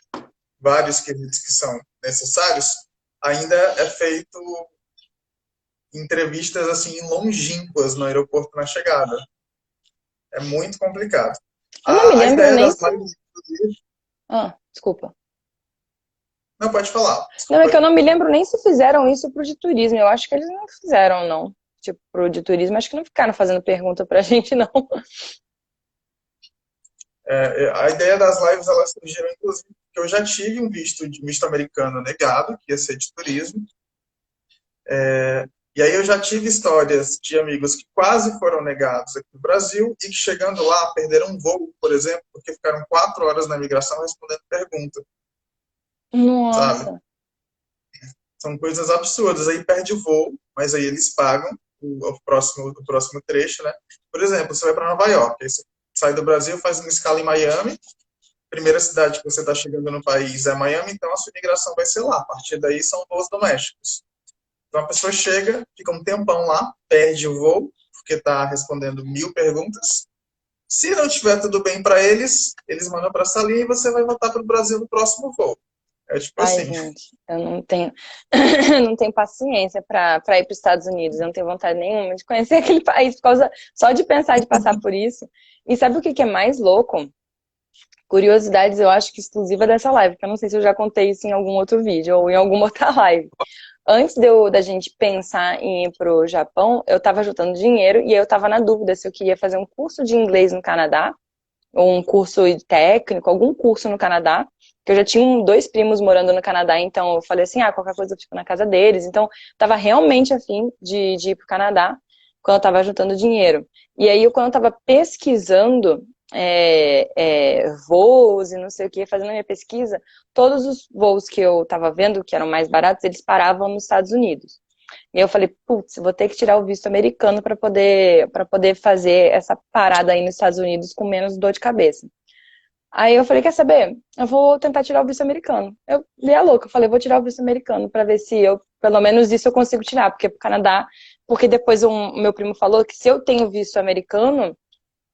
vários quesitos que são necessários, ainda é feito entrevistas assim longínquas no aeroporto na chegada. É muito complicado. Eu não me A lembro ideia nem das se. lives, inclusive, Ah, desculpa. não pode falar, Não, é que desculpa. eu não me lembro nem se fizeram isso pro de turismo. Eu acho que eles não fizeram, não. Tipo, pro de turismo, acho que não ficaram fazendo pergunta pra gente, não. A ideia das lives elas surgiram inclusive porque eu já tive um visto americano negado, que ia ser de turismo. E aí eu já tive histórias de amigos que quase foram negados aqui no Brasil e que chegando lá perderam um voo, por exemplo, porque ficaram 4 horas na imigração respondendo pergunta, sabe? Nossa. São coisas absurdas. Aí perde o voo, mas aí eles pagam o próximo trecho, né? Por exemplo, você vai para Nova York, aí você sai do Brasil, faz uma escala em Miami, primeira cidade que você está chegando no país é Miami, então a sua imigração vai ser lá. A partir daí são voos domésticos. Então a pessoa chega, fica um tempão lá, perde o voo, porque está respondendo 1000 perguntas. Se não tiver tudo bem para eles, eles mandam para a salinha e você vai voltar para o Brasil no próximo voo. É tipo Ai, assim. gente, eu não tenho, não tenho paciência pra ir para os Estados Unidos. Eu não tenho vontade nenhuma de conhecer aquele país por causa só de pensar de passar por isso. E sabe o que que é mais louco? Curiosidades, eu acho que exclusiva dessa live, porque eu não sei se eu já contei isso em algum outro vídeo ou em alguma outra live. Antes da gente pensar em ir pro Japão, eu tava juntando dinheiro e eu tava na dúvida se eu queria fazer um curso de inglês no Canadá, ou um curso técnico, algum curso no Canadá, que eu já tinha dois primos morando no Canadá, então eu falei assim, qualquer coisa eu fico na casa deles. Então, tava realmente afim de ir pro Canadá quando eu tava juntando dinheiro. E aí, quando eu tava pesquisando voos e não sei o que, fazendo a minha pesquisa, todos os voos que eu tava vendo, que eram mais baratos, eles paravam nos Estados Unidos. E eu falei, putz, vou ter que tirar o visto americano para poder fazer essa parada aí nos Estados Unidos com menos dor de cabeça. Aí eu falei, quer saber? Eu vou tentar tirar o visto americano. Eu dei a louca, eu falei, vou tirar o visto americano para ver se eu, pelo menos isso eu consigo tirar, porque pro Canadá, porque depois meu primo falou que se eu tenho visto americano,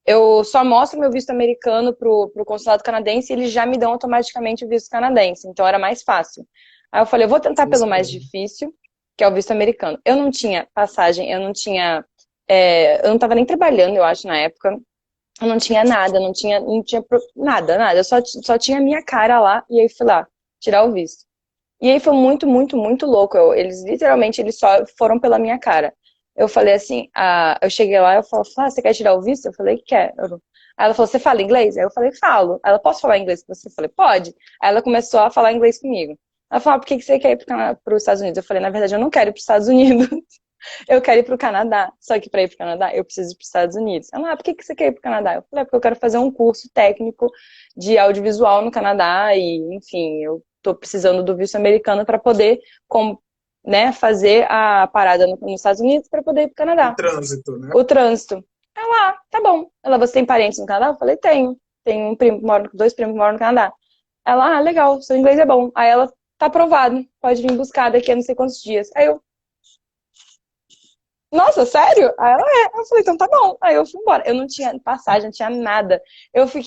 eu só mostro meu visto americano pro consulado canadense e eles já me dão automaticamente o visto canadense. Então era mais fácil. Aí eu falei, eu vou tentar pelo Isso mais mesmo. difícil, que é o visto americano. Eu não tinha passagem, eu não tinha. Eu não tava nem trabalhando, eu acho, na época. Eu não tinha nada, nada, nada. Eu só tinha a minha cara lá e aí fui lá tirar o visto. E aí foi muito, muito, muito louco. Eles literalmente eles só foram pela minha cara. Eu falei assim, eu cheguei lá, eu falei, você quer tirar o visto? Eu falei, quero. Aí ela falou, você fala inglês? Aí eu falei, falo. Aí ela, posso falar inglês com você? Eu falei, pode. Aí ela começou a falar inglês comigo. Ela falou, por que você quer ir para os Estados Unidos? Eu falei, na verdade, eu não quero ir para os Estados Unidos. Eu quero ir para o Canadá. Só que para ir para o Canadá, eu preciso ir para os Estados Unidos. Ela, por que você quer ir para o Canadá? Eu falei, porque eu quero fazer um curso técnico de audiovisual no Canadá e, enfim, eu tô precisando do visto americano para poder, né, fazer a parada nos Estados Unidos para poder ir para o O Canadá. trânsito, né? O trânsito. Ela, tá bom. Ela, você tem parentes no Canadá? Eu falei, tenho. Tenho um primo, dois primos que moram no Canadá. Ela, legal, seu inglês é bom. Aí ela, tá aprovado, pode vir buscar daqui a não sei quantos dias. Aí eu, nossa, sério? Aí ela, Eu falei, então tá bom. Aí eu fui embora. Eu não tinha passagem, não tinha nada.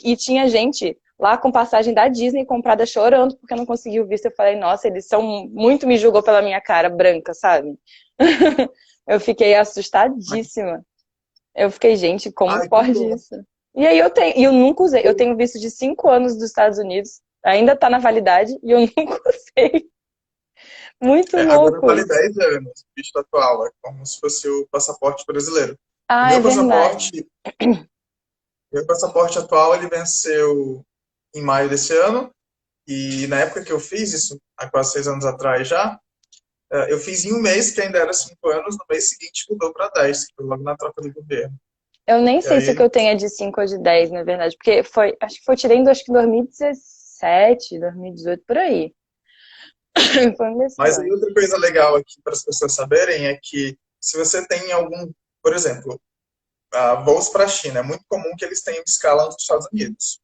E tinha gente lá com passagem da Disney comprada chorando porque não conseguiu visto. Eu falei, nossa, eles são muito me julgou pela minha cara branca, sabe? Eu fiquei assustadíssima. Eu fiquei, gente, como Ai, que pode bom. isso? E aí eu nunca usei. Eu tenho visto de 5 anos dos Estados Unidos, ainda tá na validade e eu nunca usei. Muito Agora louco vale isso. 10 anos, o visto atual, é como se fosse o passaporte brasileiro. O Ah, é meu verdade. passaporte, meu passaporte atual, ele venceu em maio desse ano, E na época que eu fiz isso, há quase 6 anos atrás já, eu fiz em um mês, que ainda era 5 anos, no mês seguinte mudou para 10, que foi logo na troca do governo. Eu nem E sei se o que aí, eu tenho é de 5 ou de 10, na verdade, porque foi, acho que foi tirando, acho que 2017, 2018, por aí. Foi um desses mas aí anos. outra coisa legal aqui para as pessoas saberem é que se você tem algum, por exemplo, voos para a China, é muito comum que eles tenham escala nos Estados Unidos.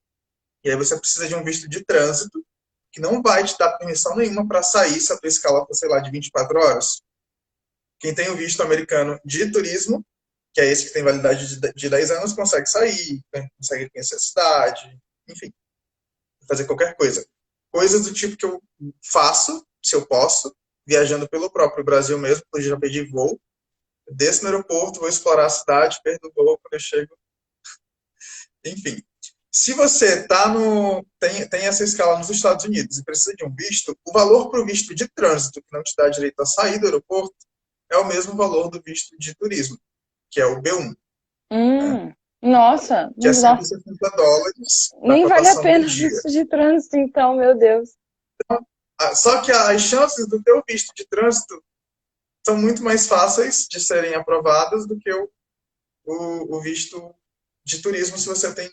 E aí você precisa de um visto de trânsito que não vai te dar permissão nenhuma para sair se a tua escala for, sei lá, de 24 horas. Quem tem o visto americano de turismo, que é esse que tem validade de 10 anos, consegue sair, consegue conhecer a cidade, enfim, fazer qualquer coisa. Coisas do tipo que eu faço, se eu posso, viajando pelo próprio Brasil mesmo, porque eu já pedi voo, desço no aeroporto, vou explorar a cidade, perdo o voo quando eu chego, enfim. Se você tem essa escala nos Estados Unidos e precisa de um visto, o valor para o visto de trânsito, que não te dá direito a sair do aeroporto, é o mesmo valor do visto de turismo, que é o B1, né? Nossa, Que é nossa, US$ 150 na nem vale a cotação do pena dia. visto de trânsito, então, meu Deus. Só que as chances do teu visto de trânsito são muito mais fáceis de serem aprovadas do que o visto de turismo se você tem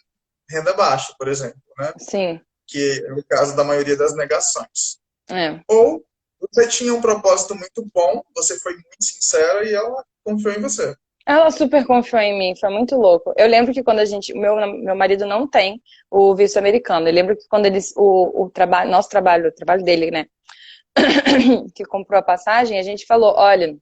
renda baixa, por exemplo, né? Sim, Que é o caso da maioria das negações. é. Ou você tinha um propósito muito bom, você foi muito sincera e ela confiou em você. Ela super confiou em mim, foi muito louco. Eu lembro que quando a gente, meu marido não tem o visto americano. Eu lembro que quando eles, o trabalho, nosso trabalho, o trabalho dele, né, que comprou a passagem, a gente falou, olha,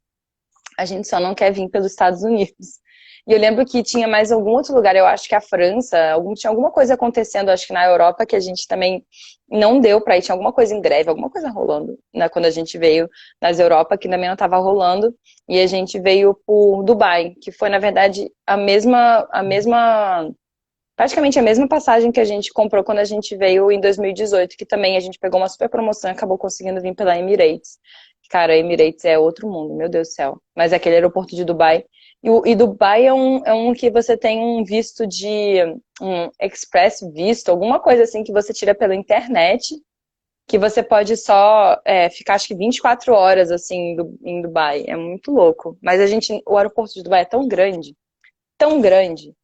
a gente só não quer vir pelos Estados Unidos. E eu lembro que tinha mais algum outro lugar, eu acho que a França, tinha alguma coisa acontecendo, acho que na Europa, que a gente também não deu pra ir, tinha alguma coisa em greve, alguma coisa rolando, né, quando a gente veio nas Europa, que também não estava rolando, e a gente veio por Dubai, que foi, na verdade, praticamente a mesma passagem que a gente comprou quando a gente veio em 2018, que também a gente pegou uma super promoção e acabou conseguindo vir pela Emirates. Cara, Emirates é outro mundo, meu Deus do céu. Mas aquele aeroporto de Dubai. E Dubai é um que você tem um visto de um express visto, alguma coisa assim que você tira pela internet, que você pode só ficar acho que 24 horas assim em Dubai. É muito louco. Mas o aeroporto de Dubai é tão grande, tão grande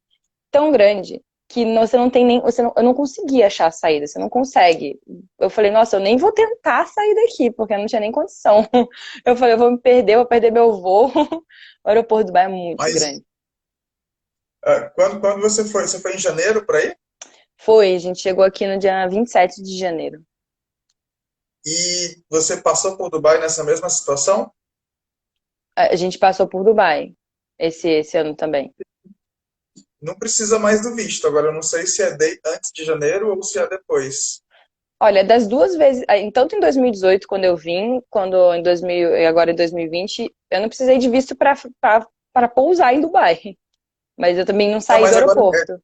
que você não tem nem, eu não consegui achar a saída, você não consegue. Eu falei, nossa, eu nem vou tentar sair daqui, porque eu não tinha nem condição. Eu falei, eu vou me perder, vou perder meu voo. O aeroporto do Dubai é muito Mas grande. quando você foi em janeiro para ir? Foi, a gente chegou aqui no dia 27 de janeiro. E você passou por Dubai nessa mesma situação? A gente passou por Dubai esse ano também. Não precisa mais do visto. Agora, eu não sei se é antes de janeiro ou se é depois. Olha, das duas vezes, tanto em 2018, quando eu vim, quando em 2000 e agora em 2020, eu não precisei de visto para pousar em Dubai. Mas eu também não Não, saí do mas agora aeroporto.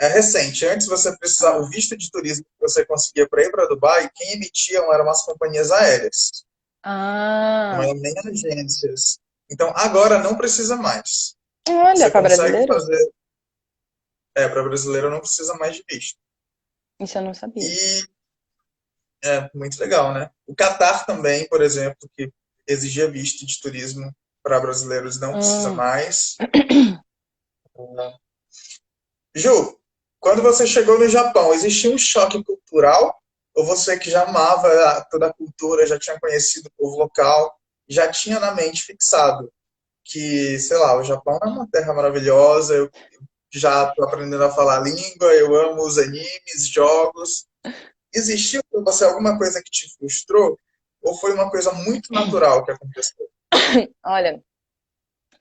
é recente. Antes você precisava, o Ah. visto de turismo que você conseguia para ir para Dubai, quem emitiam eram as companhias aéreas, não Ah, eram nem agências. Então, agora não precisa mais. olha, Você para consegue brasileiro? fazer, para brasileiro não precisa mais de visto. Isso eu não sabia. E é muito legal, né? O Catar também, por exemplo, que exigia visto de turismo para brasileiros, não precisa Hum. mais. Ju, quando você chegou no Japão, existia um choque cultural? Ou você que já amava toda a cultura, já tinha conhecido o povo local, já tinha na mente fixado que, sei lá, o Japão é uma terra maravilhosa, eu já estou aprendendo a falar a língua, eu amo os animes, jogos. Existiu para você alguma coisa que te frustrou? Ou foi uma coisa muito natural que aconteceu? Olha,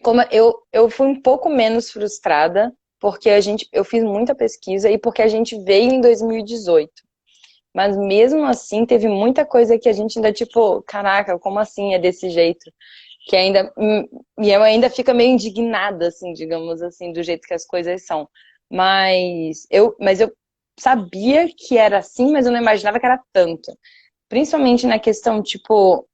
como eu fui um pouco menos frustrada, porque eu fiz muita pesquisa e porque a gente veio em 2018. Mas mesmo assim, teve muita coisa que a gente ainda, tipo, caraca, como assim é desse jeito? Que ainda, e eu ainda fico meio indignada, assim, digamos assim, do jeito que as coisas são. Mas eu sabia que era assim, mas eu não imaginava que era tanto. Principalmente na questão, tipo,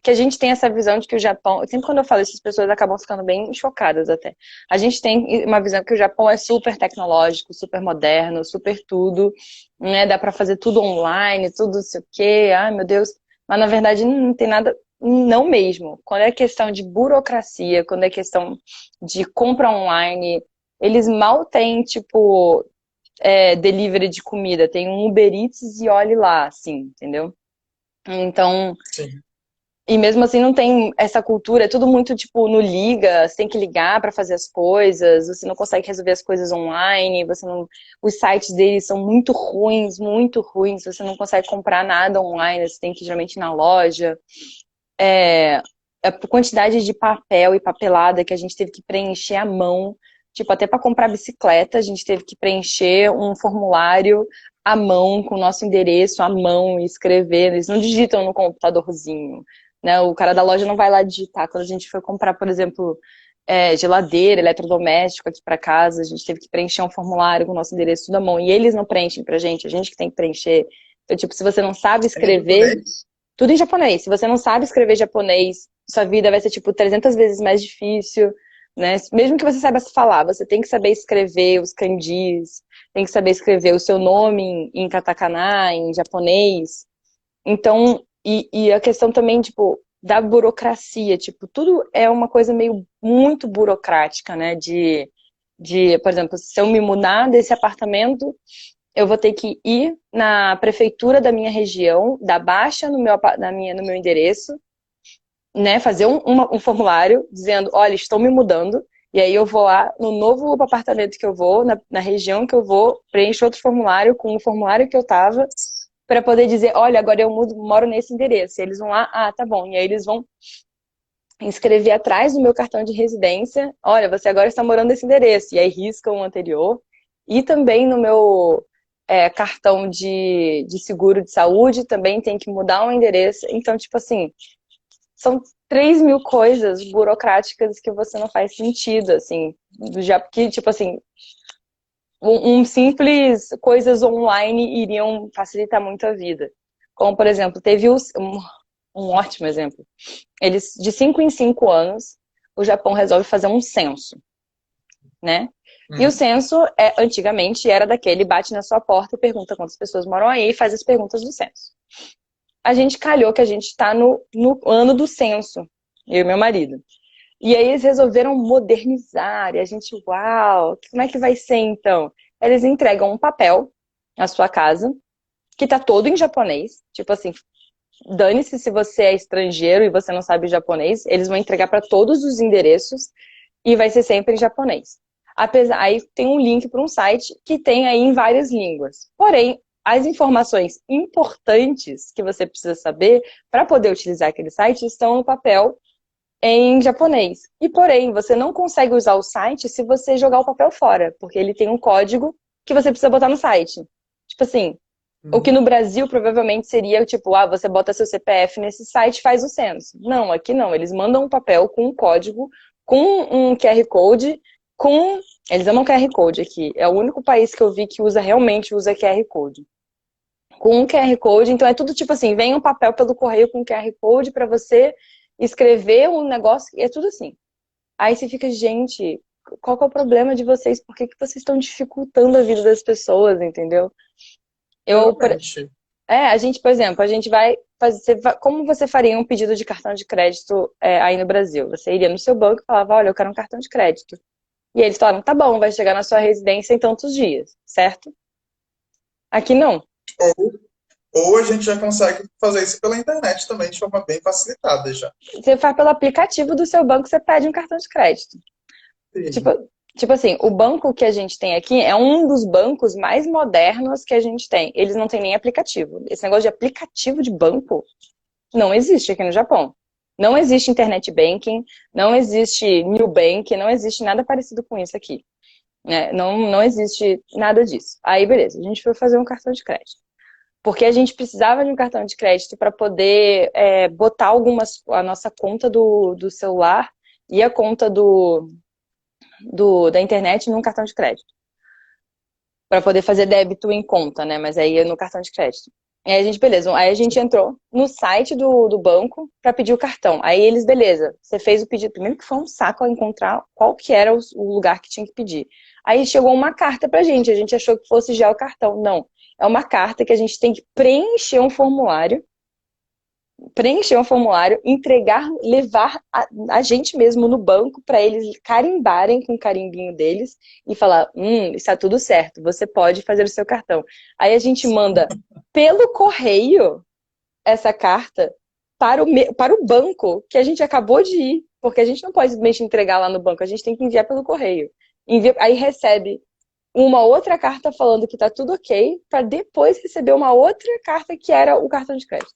que a gente tem essa visão de que o Japão, sempre quando eu falo isso, as pessoas acabam ficando bem chocadas até. A gente tem uma visão que o Japão é super tecnológico, super moderno, super tudo, né? Dá pra fazer tudo online, tudo não sei o quê, ai meu Deus. Mas na verdade não tem nada, não mesmo. Quando é questão de burocracia, quando é questão de compra online, eles mal têm, tipo, delivery de comida, tem um Uber Eats e olhe lá, assim, entendeu? Então, Sim. e mesmo assim não tem essa cultura, é tudo muito tipo no liga, você tem que ligar para fazer as coisas, você não consegue resolver as coisas online, você não, os sites deles são muito ruins, você não consegue comprar nada online, você tem que ir geralmente ir na loja. A quantidade de papel e papelada que a gente teve que preencher à mão, tipo, até para comprar bicicleta, a gente teve que preencher um formulário à mão, com o nosso endereço à mão e escrever. Eles não digitam no computadorzinho, né? O cara da loja não vai lá digitar. Quando a gente foi comprar, por exemplo, geladeira, eletrodoméstico aqui para casa, a gente teve que preencher um formulário com o nosso endereço tudo à mão. E eles não preenchem pra gente, a gente que tem que preencher. Então, tipo, se você não sabe Em escrever, japonês? tudo em japonês. Se você não sabe escrever japonês, sua vida vai ser, tipo, 300 vezes mais difícil, né? Mesmo que você saiba se falar, você tem que saber escrever os kanjis, tem que saber escrever o seu nome em katakana, em japonês. Então, e a questão também, tipo, da burocracia, tipo, tudo é uma coisa meio muito burocrática, né? Por exemplo, se eu me mudar desse apartamento, eu vou ter que ir na prefeitura da minha região, dar baixa no meu endereço, né, fazer um formulário dizendo, olha, estou me mudando, e aí eu vou lá no novo apartamento que eu vou, na região que eu vou, preencho outro formulário com o formulário que eu estava, para poder dizer, olha, agora eu moro nesse endereço. E eles vão lá, ah, tá bom. E aí eles vão inscrever atrás do meu cartão de residência, olha, você agora está morando nesse endereço. E aí riscam o anterior. E também no meu cartão de seguro de saúde também tem que mudar o endereço. Então, tipo assim, são 3.000 coisas burocráticas que você não faz sentido, assim, já que, tipo assim, simples coisas online iriam facilitar muito a vida. Como, por exemplo, teve um ótimo exemplo. Eles, de 5 em 5 anos, o Japão resolve fazer um censo, né? E o Uhum. censo, antigamente, era daquele, bate na sua porta e pergunta quantas pessoas moram aí e faz as perguntas do censo. A gente calhou que a gente está no ano do censo, eu e meu marido. E aí eles resolveram modernizar, e a gente, uau, como é que vai ser então? Eles entregam um papel na sua casa, que tá todo em japonês, tipo assim, dane-se se você é estrangeiro e você não sabe japonês, eles vão entregar para todos os endereços e vai ser sempre em japonês. Aí tem um link para um site que tem aí em várias línguas. Porém, as informações importantes que você precisa saber para poder utilizar aquele site estão no papel em japonês. E porém, você não consegue usar o site se você jogar o papel fora, porque ele tem um código que você precisa botar no site. Tipo assim, o que Uhum. no Brasil provavelmente seria tipo, ah, você bota seu CPF nesse site e faz o censo. Não, aqui não. Eles mandam um papel com um código, com um QR Code, com. Eles amam QR Code aqui. É o único país que eu vi que realmente usa QR Code. Com um QR Code, então é tudo tipo assim, vem um papel pelo correio com QR Code para você escrever um negócio, e é tudo assim. Aí você fica, gente, qual que é o problema de vocês? Por que que vocês estão dificultando a vida das pessoas, entendeu? Eu, Realmente. a gente, por exemplo, a gente vai fazer. Como você faria um pedido de cartão de crédito aí no Brasil? Você iria no seu banco e falava, olha, eu quero um cartão de crédito. E eles falaram, tá bom, vai chegar na sua residência em tantos dias, certo? Aqui não. Ou, ou a gente já consegue fazer isso pela internet também, de forma bem facilitada já. Você faz pelo aplicativo do seu banco, você pede um cartão de crédito. Tipo, Sim. tipo assim, o banco que a gente tem aqui é um dos bancos mais modernos que a gente tem. Eles não têm nem aplicativo. Esse negócio de aplicativo de banco não existe aqui no Japão. Não existe internet banking, não existe new bank, não existe nada parecido com isso aqui. Né? Não, não existe nada disso. Aí, beleza, a gente foi fazer um cartão de crédito. Porque a gente precisava de um cartão de crédito para poder botar a nossa conta do celular e a conta da internet num cartão de crédito. Para poder fazer débito em conta, né? Mas aí é no cartão de crédito. Aí a gente, beleza. Aí a gente entrou no site do banco para pedir o cartão. Aí eles, beleza, você fez o pedido. Primeiro que foi um saco ao encontrar qual que era o lugar que tinha que pedir. Aí chegou uma carta pra gente. A gente achou que fosse já o cartão. Não. É uma carta que a gente tem que preencher um formulário, entregar, levar a gente mesmo no banco para eles carimbarem com o carimbinho deles e falar, está tudo certo, você pode fazer o seu cartão. Aí a gente manda pelo correio essa carta para o banco que a gente acabou de ir, porque a gente não pode simplesmente entregar lá no banco, a gente tem que enviar pelo correio. Aí recebe uma outra carta falando que está tudo ok, para depois receber uma outra carta que era o cartão de crédito.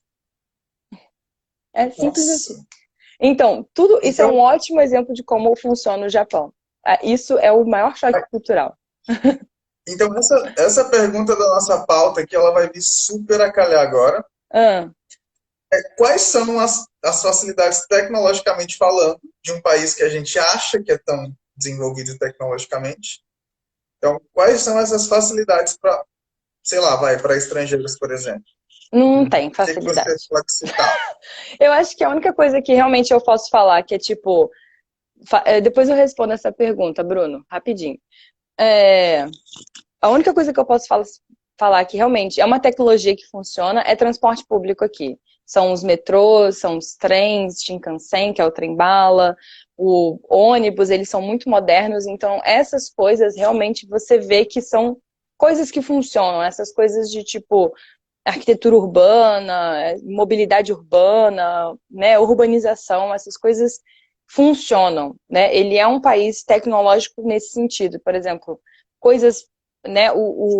É simples Nossa. assim. Então, tudo isso é um Então, ótimo exemplo de como funciona o Japão. Isso é o maior choque cultural. então essa pergunta da nossa pauta aqui, ela vai vir super a calhar agora. Ah, Quais são as facilidades tecnologicamente falando de um país que a gente acha que é tão desenvolvido tecnologicamente? Então, quais são essas facilidades para, sei lá, vai para estrangeiros, por exemplo? não O tem que você facilidade. pode citar? Eu acho que a única coisa que realmente eu posso falar, que é tipo. Depois eu respondo essa pergunta, Bruno, rapidinho. É, a única coisa que eu posso falar que realmente é uma tecnologia que funciona é transporte público aqui. São os metrôs, são os trens, Shinkansen, que é o trem-bala, o ônibus, eles são muito modernos, então essas coisas realmente você vê que são coisas que funcionam, essas coisas de tipo arquitetura urbana, mobilidade urbana, né, urbanização, essas coisas funcionam, né? Ele é um país tecnológico nesse sentido, por exemplo, coisas, né,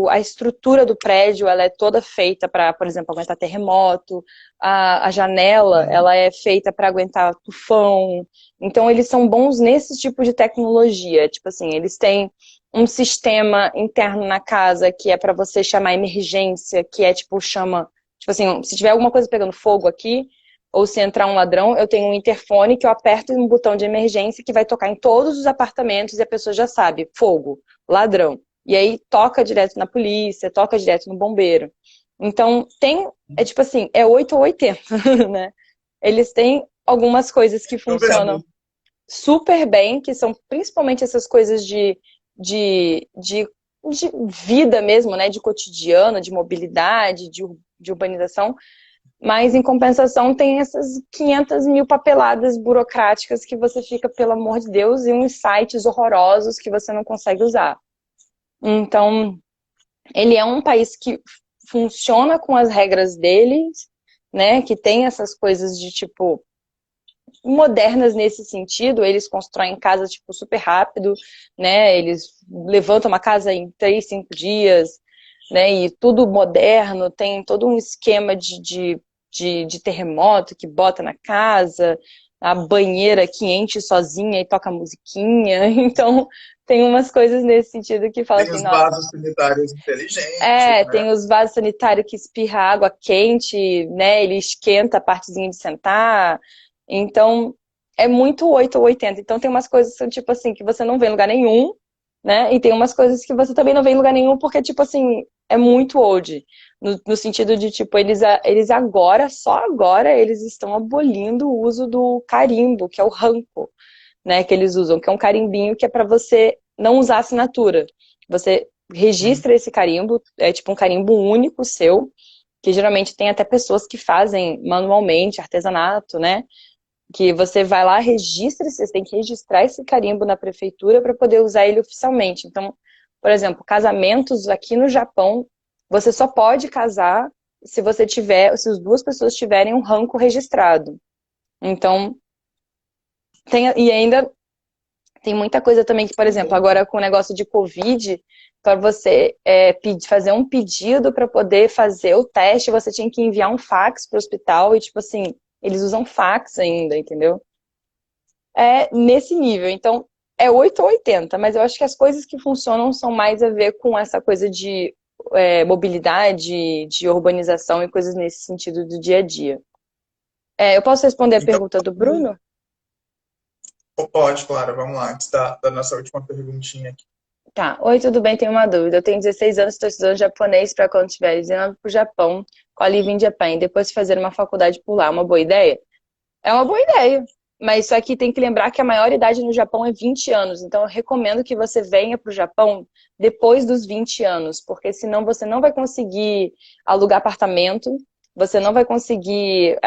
a estrutura do prédio, ela é toda feita para, por exemplo, aguentar terremoto, a janela, ela é feita para aguentar tufão, então eles são bons nesse tipo de tecnologia, tipo assim, eles têm um sistema interno na casa que é para você chamar emergência, que é tipo, chama, tipo assim, se tiver alguma coisa pegando fogo aqui, ou se entrar um ladrão, eu tenho um interfone que eu aperto um botão de emergência que vai tocar em todos os apartamentos e a pessoa já sabe, fogo, ladrão. E aí toca direto na polícia, toca direto no bombeiro. Então, é tipo assim, é 8 ou 80, né? Eles têm algumas coisas que Tô funcionam vendo. super bem, que são principalmente essas coisas de vida mesmo, né? De cotidiano, de mobilidade, de urbanização. Mas, em compensação, tem essas 500 mil papeladas burocráticas que você fica, pelo amor de Deus, e uns sites horrorosos que você não consegue usar. Então, ele é um país que funciona com as regras deles, né? Que tem essas coisas de tipo modernas nesse sentido, eles constroem casas tipo super rápido, né? Eles levantam uma casa em 3, 5 dias, né? E tudo moderno, tem todo um esquema de terremoto que bota na casa, a banheira que enche sozinha e toca musiquinha. Então, tem umas coisas nesse sentido que fala Tem assim, os nossa, vasos sanitários inteligentes, né? tem os vasos sanitários que espirra água quente, né? Ele esquenta a partezinha de sentar. Então, é muito 8 ou 80. Então, tem umas coisas tipo assim, que você não vê em lugar nenhum, né? E tem umas coisas que você também não vê em lugar nenhum, porque, tipo assim, é muito old. No sentido de, tipo, eles agora, só agora, eles estão abolindo o uso do carimbo, que é o ranco, né? Que eles usam, que é um carimbinho que é para você não usar assinatura. Você Hum. registra esse carimbo, é tipo um carimbo único seu, que geralmente tem até pessoas que fazem manualmente, artesanato, né? Que você vai lá, registra, você tem que registrar esse carimbo na prefeitura para poder usar ele oficialmente. Então, por exemplo, casamentos aqui no Japão, você só pode casar se você tiver, se as duas pessoas tiverem um ranco registrado. Então, e ainda tem muita coisa também que, por Que exemplo, louco. agora com o negócio de Covid, para você fazer um pedido para poder fazer o teste, você tinha que enviar um fax para o hospital e, tipo assim, eles usam fax ainda, entendeu? É nesse nível. Então, é 8 ou 80, mas eu acho que as coisas que funcionam são mais a ver com essa coisa de mobilidade, de urbanização e coisas nesse sentido do dia a dia. Eu posso responder a Então, pergunta do Bruno? pode, claro, vamos lá, antes da nossa última perguntinha aqui. Tá. Oi, tudo bem? Tenho uma dúvida. Eu tenho 16 anos, estou estudando japonês para quando estiver indo para o Japão. com a Live in Japan e depois fazer uma faculdade por lá, é uma boa ideia? É uma boa ideia. Mas só que tem que lembrar que a maior idade no Japão é 20 anos. Então eu recomendo que você venha para o Japão depois dos 20 anos, porque senão você não vai conseguir alugar apartamento, você não vai conseguir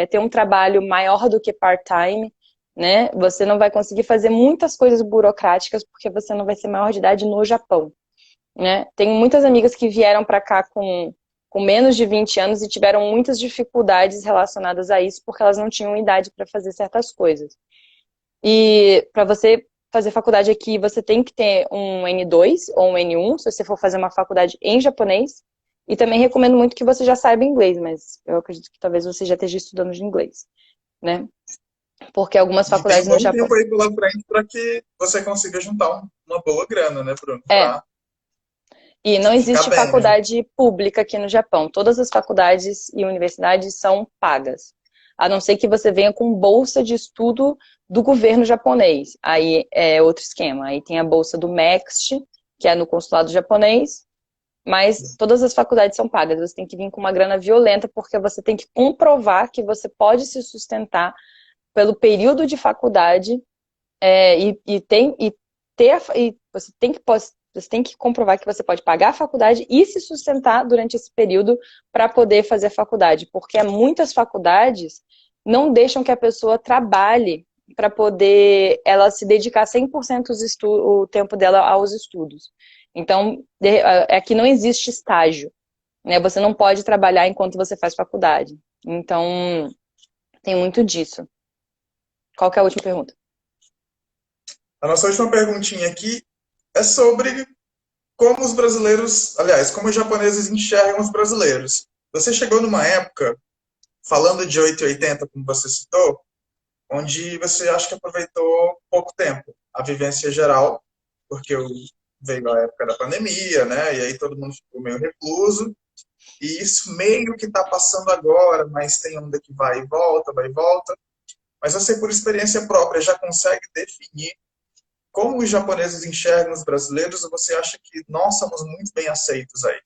ter um trabalho maior do que part-time, né? Você não vai conseguir fazer muitas coisas burocráticas porque você não vai ser maior de idade no Japão, né? Tenho muitas amigas que vieram para cá com menos de 20 anos e tiveram muitas dificuldades relacionadas a isso porque elas não tinham idade para fazer certas coisas. E para você fazer faculdade aqui, você tem que ter um N2 ou um N1, se você for fazer uma faculdade em japonês. E também recomendo muito que você já saiba inglês, mas eu acredito que talvez você já esteja estudando de inglês, né? Porque algumas E tem faculdades um no bom Japão... tempo aí pela frente para que você consiga juntar uma boa grana, né, Bruno? É, Para e não ficar existe bem, né? faculdade pública aqui no Japão. Todas as faculdades e universidades são pagas. A não ser que você venha com bolsa de estudo do governo japonês. Aí é outro esquema. Aí tem a bolsa do MEXT, que é no consulado japonês, mas todas as faculdades são pagas. Você tem que vir com uma grana violenta, porque você tem que comprovar que você pode se sustentar pelo período de faculdade você tem que comprovar que você pode pagar a faculdade e se sustentar durante esse período para poder fazer a faculdade, porque muitas faculdades não deixam que a pessoa trabalhe para poder ela se dedicar 100% o tempo dela aos estudos. Então, aqui não existe estágio, né? Você não pode trabalhar enquanto você faz faculdade. Então, tem muito disso. Qual que é a última pergunta? A nossa última perguntinha aqui é sobre como os brasileiros, aliás, como os japoneses enxergam os brasileiros. Você chegou numa época, falando de 880, como você citou, onde você acha que aproveitou pouco tempo a vivência geral, porque veio a época da pandemia, né? E aí todo mundo ficou meio recluso. E isso meio que está passando agora, mas tem onda que vai e volta, vai e volta. Mas você, por experiência própria, já consegue definir como os japoneses enxergam os brasileiros ou você acha que nós somos muito bem aceitos aí?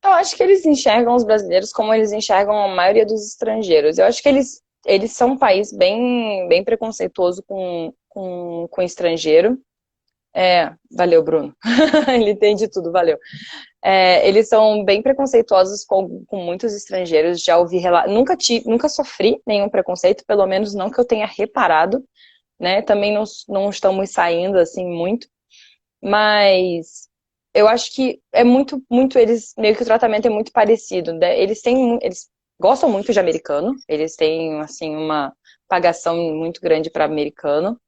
Eu acho que eles enxergam os brasileiros como eles enxergam a maioria dos estrangeiros. Eu acho que eles são um país bem preconceituoso com estrangeiro. Valeu, Bruno. Ele entende tudo, valeu. Eles são bem preconceituosos com muitos estrangeiros. Já ouvi nunca sofri nenhum preconceito, pelo menos não que eu tenha reparado, né? Também não estamos saindo assim muito, mas eu acho que é muito eles meio que o tratamento é muito parecido, né? Eles gostam muito de americano, eles têm assim uma pagação muito grande para americano.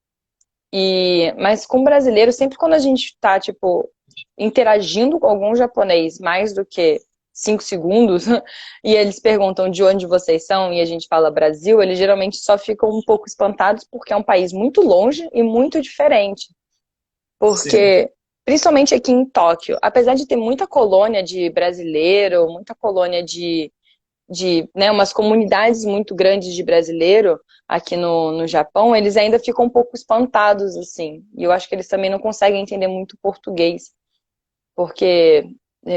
Mas com brasileiro, sempre quando a gente tá tipo interagindo com algum japonês mais do que 5 segundos e eles perguntam de onde vocês são e a gente fala Brasil, eles geralmente só ficam um pouco espantados porque é um país muito longe e muito diferente. Sim. Porque, principalmente aqui em Tóquio, apesar de ter muita colônia de brasileiro, muita colônia né, umas comunidades muito grandes de brasileiro aqui no Japão, eles ainda ficam um pouco espantados, assim. E eu acho que eles também não conseguem entender muito português, porque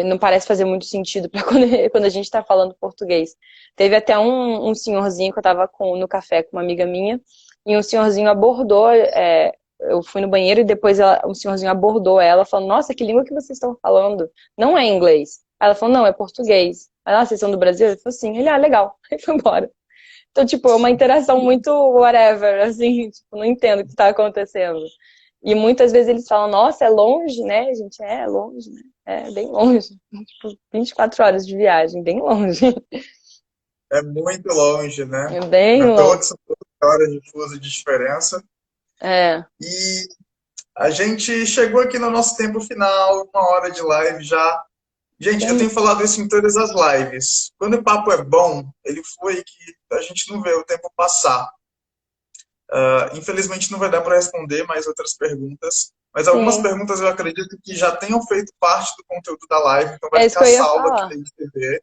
não parece fazer muito sentido para quando a gente está falando português. Teve até um senhorzinho que eu estava no café com uma amiga minha, e um senhorzinho abordou, eu fui no banheiro e depois um senhorzinho abordou ela, falando, nossa, que língua que vocês estão falando? Não é inglês. Aí ela falou, não, é português. Aí, vocês são do Brasil? Ele falou, sim. Ele, legal. Aí foi embora. Então, tipo, é uma interação muito whatever, assim, tipo, não entendo o que está acontecendo. E muitas vezes eles falam, nossa, é longe, né, gente? É longe, né? É bem longe. Tipo, 24 horas de viagem, bem longe. É muito longe, né? É bem Na toa longe. que são 12 horas de fuso de diferença. É, E a gente chegou aqui no nosso tempo final, 1 hora de live já. Gente, eu bem... tenho falado isso em todas as lives. Quando o papo é bom, ele foi que a gente não vê o tempo passar. Infelizmente não vai dar para responder mais outras perguntas, mas algumas Sim, perguntas eu acredito que já tenham feito parte do conteúdo da live, então vai é isso ficar que eu ia salvo aqui falar. na IGTV,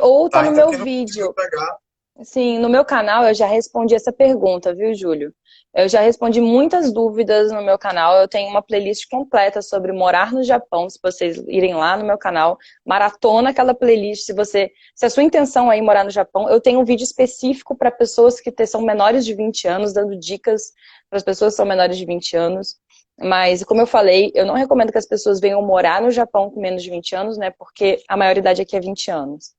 Ou tá tá? no Então meu quem não conseguiu vídeo. pegar, Sim, no meu canal eu já respondi essa pergunta, viu, Júlio? Eu já respondi muitas dúvidas no meu canal. Eu tenho uma playlist completa sobre morar no Japão. Se vocês irem lá no meu canal, maratona aquela playlist. Se a sua intenção é ir morar no Japão, eu tenho um vídeo específico para pessoas que são menores de 20 anos, dando dicas para as pessoas que são menores de 20 anos. Mas, como eu falei, eu não recomendo que as pessoas venham morar no Japão com menos de 20 anos, né? Porque a maioridade aqui é 20 anos.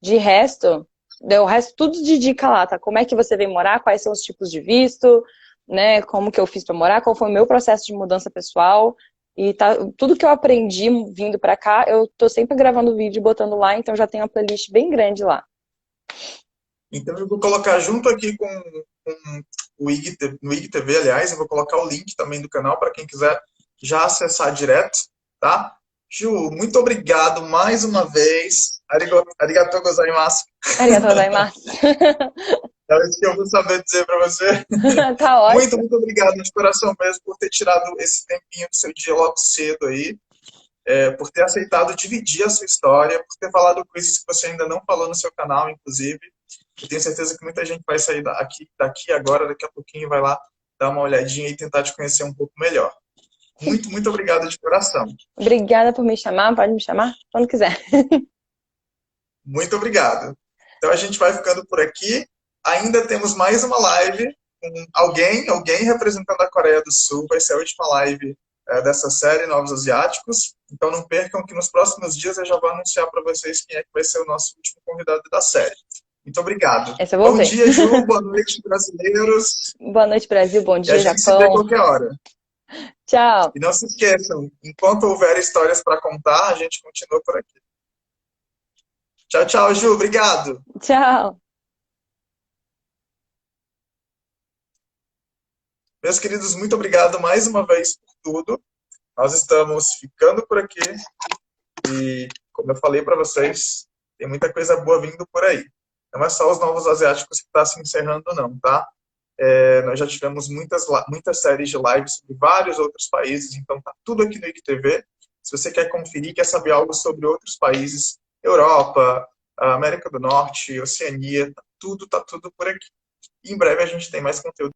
De resto, deu o resto tudo de dica lá, tá? Como é que você vem morar, quais são os tipos de visto, né? Como que eu fiz para morar, qual foi o meu processo de mudança pessoal. E tá, tudo que eu aprendi vindo pra cá, eu tô sempre gravando vídeo e botando lá, então já tem uma playlist bem grande lá. Então eu vou colocar junto aqui com o IGTV, no IGTV, aliás, eu vou colocar o link também do canal para quem quiser já acessar direto, tá? Ju, muito obrigado mais uma vez. Arigatou gozaimasu. Arigatou gozaimasu. É isso que eu vou saber dizer para você. Tá Muito, ótimo. muito obrigado de coração mesmo por ter tirado esse tempinho do seu dia logo cedo aí, por ter aceitado dividir a sua história, por ter falado coisas que você ainda não falou no seu canal, inclusive. Eu tenho certeza que muita gente vai sair daqui agora, daqui a pouquinho, vai lá dar uma olhadinha e tentar te conhecer um pouco melhor. Muito, muito obrigado de coração. Obrigada por me chamar, pode me chamar quando quiser. Muito obrigado. Então a gente vai ficando por aqui. Ainda temos mais uma live com alguém representando a Coreia do Sul. Vai ser a última live dessa série Novos Asiáticos. Então não percam que nos próximos dias eu já vou anunciar para vocês quem é que vai ser o nosso último convidado da série. Muito obrigado. Essa eu vou Bom ver. dia, Ju. Boa noite, brasileiros. Boa noite, Brasil. Bom E a dia, gente se vê a Japão. qualquer hora. Tchau. E não se esqueçam, enquanto houver histórias para contar, a gente continua por aqui. Tchau, tchau, Ju. Obrigado. Tchau. Meus queridos, muito obrigado mais uma vez por tudo. Nós estamos ficando por aqui e, como eu falei para vocês, tem muita coisa boa vindo por aí. Não é só os Novos Asiáticos que está se encerrando, não, tá? Nós já tivemos muitas séries de lives sobre vários outros países, então tá tudo aqui no IGTV. Se você quer conferir, quer saber algo sobre outros países, Europa, América do Norte, Oceania, tá tudo por aqui. E em breve a gente tem mais conteúdo.